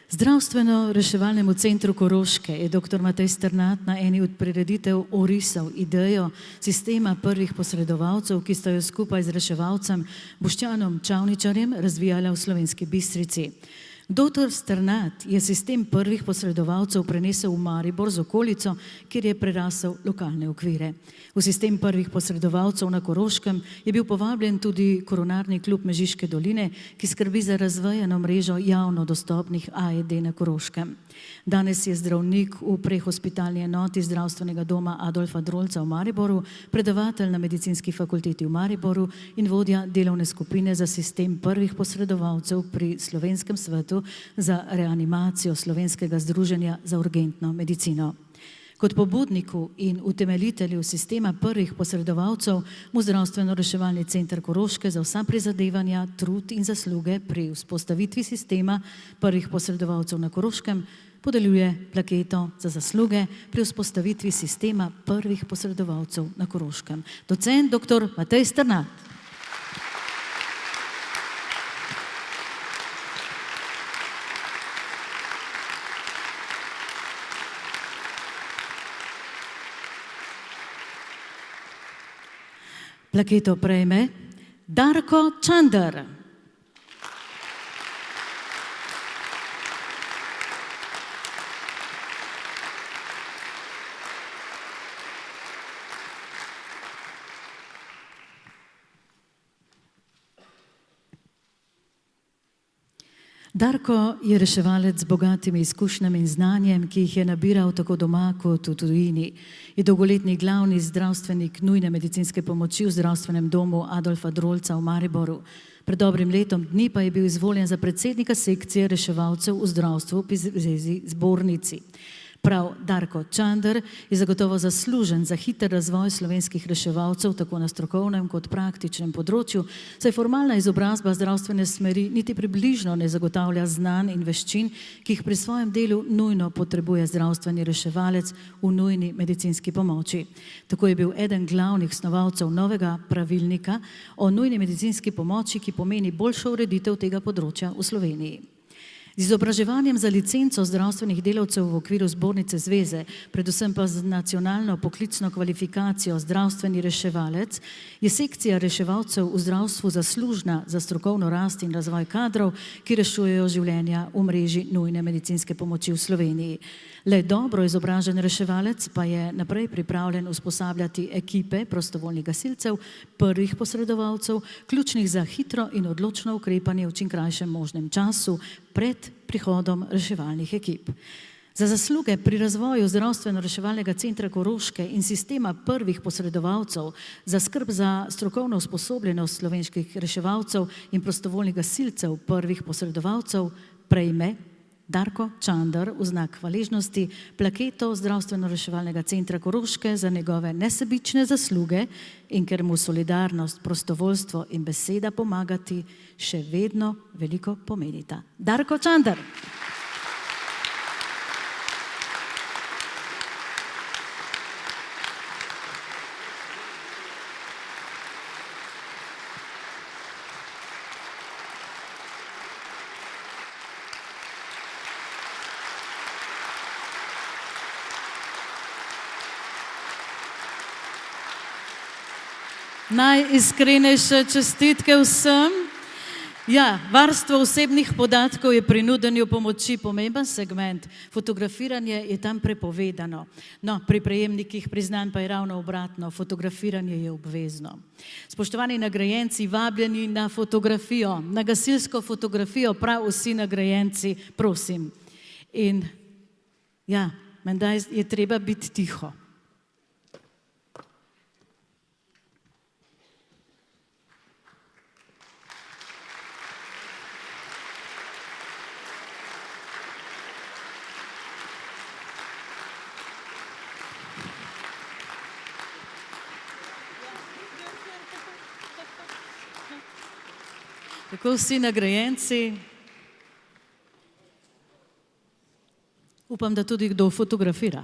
Zdravstveno-reševalnemu centru Koroške je dr. Matej Strnad na eni od prireditev orisal idejo sistema prvih posredovalcev, ki sta jo skupaj z reševalcem Boštjanom Čavničarjem razvijala v Slovenski Bistrici. Dr. Strnad je sistem prvih posredovalcev prenesel v Maribor z okolico, kjer je prerasel lokalne okvire. V sistem prvih posredovalcev na Koroškem je bil povabljen tudi Koronarni klub Mežiške doline, ki skrbi za razvejano mrežo javno dostopnih AED na Koroškem. Danes je zdravnik v prehospitalni enoti zdravstvenega doma Adolfa Drolca v Mariboru, predavatelj na medicinski fakulteti v Mariboru in vodja delovne skupine za sistem prvih posredovalcev pri Slovenskem svetu za reanimacijo Slovenskega združenja za urgentno medicino. Kot pobudniku in utemeljitelju sistema prvih posredovalcev mu Zdravstveno-reševalni center Koroške za vsa prizadevanja, trud in zasluge pri vzpostavitvi sistema prvih posredovalcev na Koroškem podeljuje plaketo za zasluge pri vzpostavitvi sistema prvih posredovalcev na Koroškem. Docent dr. Matej Strnad. Plaketo prejme Darko Čander. Darko je reševalec z bogatimi izkušnjami in znanjem, ki jih je nabiral tako doma kot v tujini. Je dolgoletni glavni zdravstvenik nujne medicinske pomoči v zdravstvenem domu Adolfa Drolca v Mariboru. Pred dobrim letom dni pa je bil izvoljen za predsednika sekcije reševalcev v zdravstvu pri zvezi zbornici. Prav Darko Čander je zagotovo zaslužen za hiter razvoj slovenskih reševalcev tako na strokovnem kot praktičnem področju, saj formalna izobrazba zdravstvene smeri niti približno ne zagotavlja znanj in veščin, ki jih pri svojem delu nujno potrebuje zdravstveni reševalec v nujni medicinski pomoči. Tako je bil eden glavnih snovalcev novega pravilnika o nujni medicinski pomoči, ki pomeni boljšo ureditev tega področja v Sloveniji. Z izobraževanjem za licenco zdravstvenih delavcev v okviru Zbornice zveze, predvsem pa z nacionalno poklicno kvalifikacijo zdravstveni reševalec, je sekcija reševalcev v zdravstvu zaslužna za strokovno rast in razvoj kadrov, ki rešujejo življenja v mreži nujne medicinske pomoči v Sloveniji. Le dobro izobražen reševalec pa je naprej pripravljen usposabljati ekipe prostovoljnih gasilcev, prvih posredovalcev, ključnih za hitro in odločno ukrepanje v čim krajšem možnem času pred prihodom reševalnih ekip. Za zasluge pri razvoju zdravstveno-reševalnega centra Koroške in sistema prvih posredovalcev, za skrb za strokovno usposobljenost slovenskih reševalcev in prostovoljnih gasilcev prvih posredovalcev prejme Darko Čander v znak hvaležnosti plaketo zdravstveno-reševalnega centra Koroške za njegove nesebične zasluge in ker mu solidarnost, prostovoljstvo in beseda pomagati še vedno veliko pomenita. Darko Čander. Najiskrenejše čestitke vsem. Ja, varstvo osebnih podatkov je pri nudenju pomoči pomemben segment. Fotografiranje je tam prepovedano. No, pri prejemnikih priznanj pa je ravno obratno. Fotografiranje je obvezno. Spoštovani nagrajenci, vabljeni na fotografijo, na gasilsko fotografijo, prav vsi nagrajenci, prosim. In ja, menda je treba biti tiho. Tako vsi nagrajenci. Upam, da tudi kdo fotografira.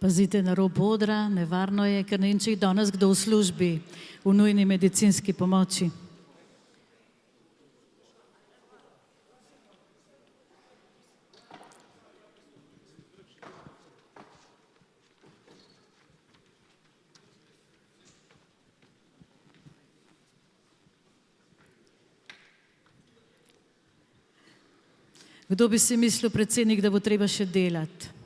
Pazite na rob odra, nevarno je, ker ne vem, če je danes kdo v službi v nujni medicinski pomoči. Kdo bi si mislil, predsednik, da bo treba še delati?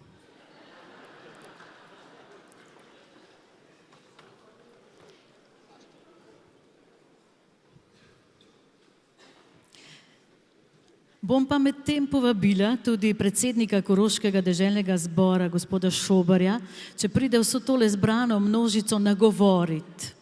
Bom pa med tem povabila tudi predsednika Koroškega deželnega zbora, gospoda Šobarja, če pride vso tole zbrano množico nagovoriti.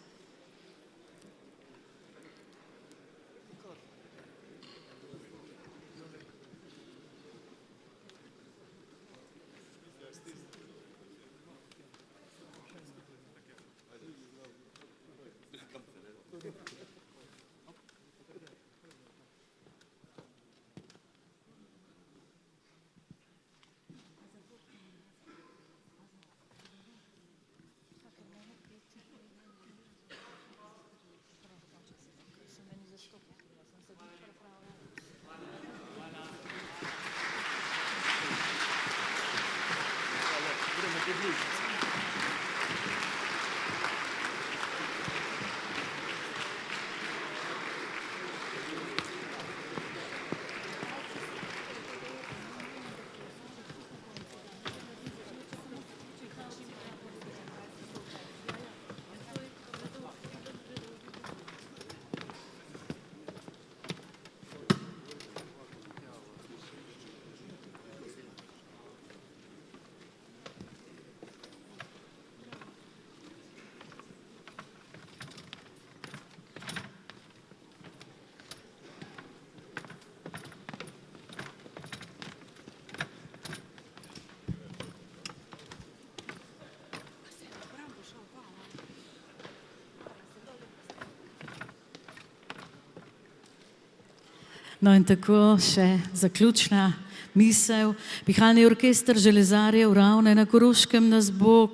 No in tako še zaključna misel. Pihalni orkester železarjev Ravne na Koroškem nas bo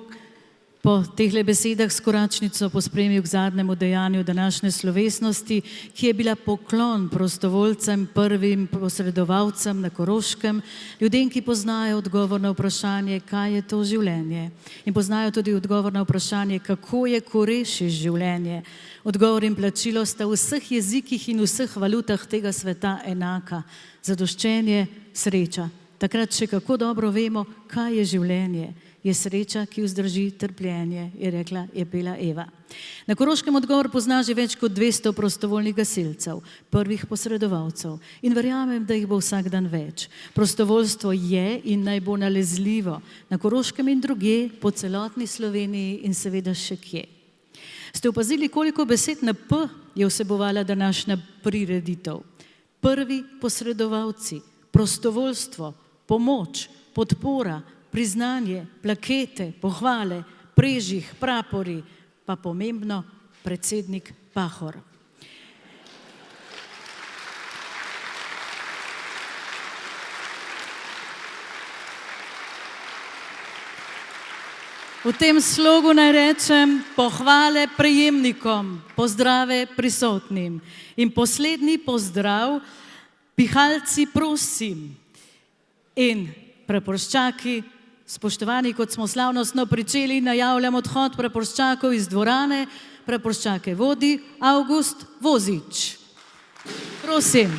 po tehle besedah s koračnico pospremil k zadnjemu dejanju današnje slovesnosti, ki je bila poklon prostovoljcem, prvim posredovalcem na Koroškem, ljudem, ki poznajo odgovor na vprašanje, kaj je to življenje. In poznajo tudi odgovor na vprašanje, kako je, ko rešiš življenje. Odgovor in plačilo sta v vseh jezikih in vseh valutah tega sveta enaka. Zadoščenje, sreča. Takrat še kako dobro vemo, kaj je življenje. Je sreča, ki vzdrži trpljenje, je pela Eva. Na Koroškem odgovor pozna že več kot 200 prostovoljnih gasilcev, prvih posredovalcev. In verjamem, da jih bo vsak dan več. Prostovoljstvo je in naj bo nalezljivo na Koroškem in drugje, po celotni Sloveniji in seveda še kje. Ste opazili, koliko besed na P je vsebovala današnja prireditev? Prvi posredovalci, prostovoljstvo, pomoč, podpora, priznanje, plakete, pohvale, prežih, prapori, pa pomembno, predsednik Pahor. V tem slogu naj rečem pohvale prejemnikom, pozdrave prisotnim. In poslednji pozdrav, pihalci prosim in praporščaki, spoštovani, kot smo slavnostno pričeli, najavljam odhod praporščakov iz dvorane. Praporščake vodi Avgust Vozič. Prosim.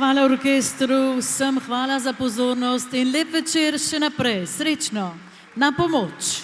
Hvala orkestru, vsem hvala za pozornost in lep večer še naprej. Srečno, na pomoč.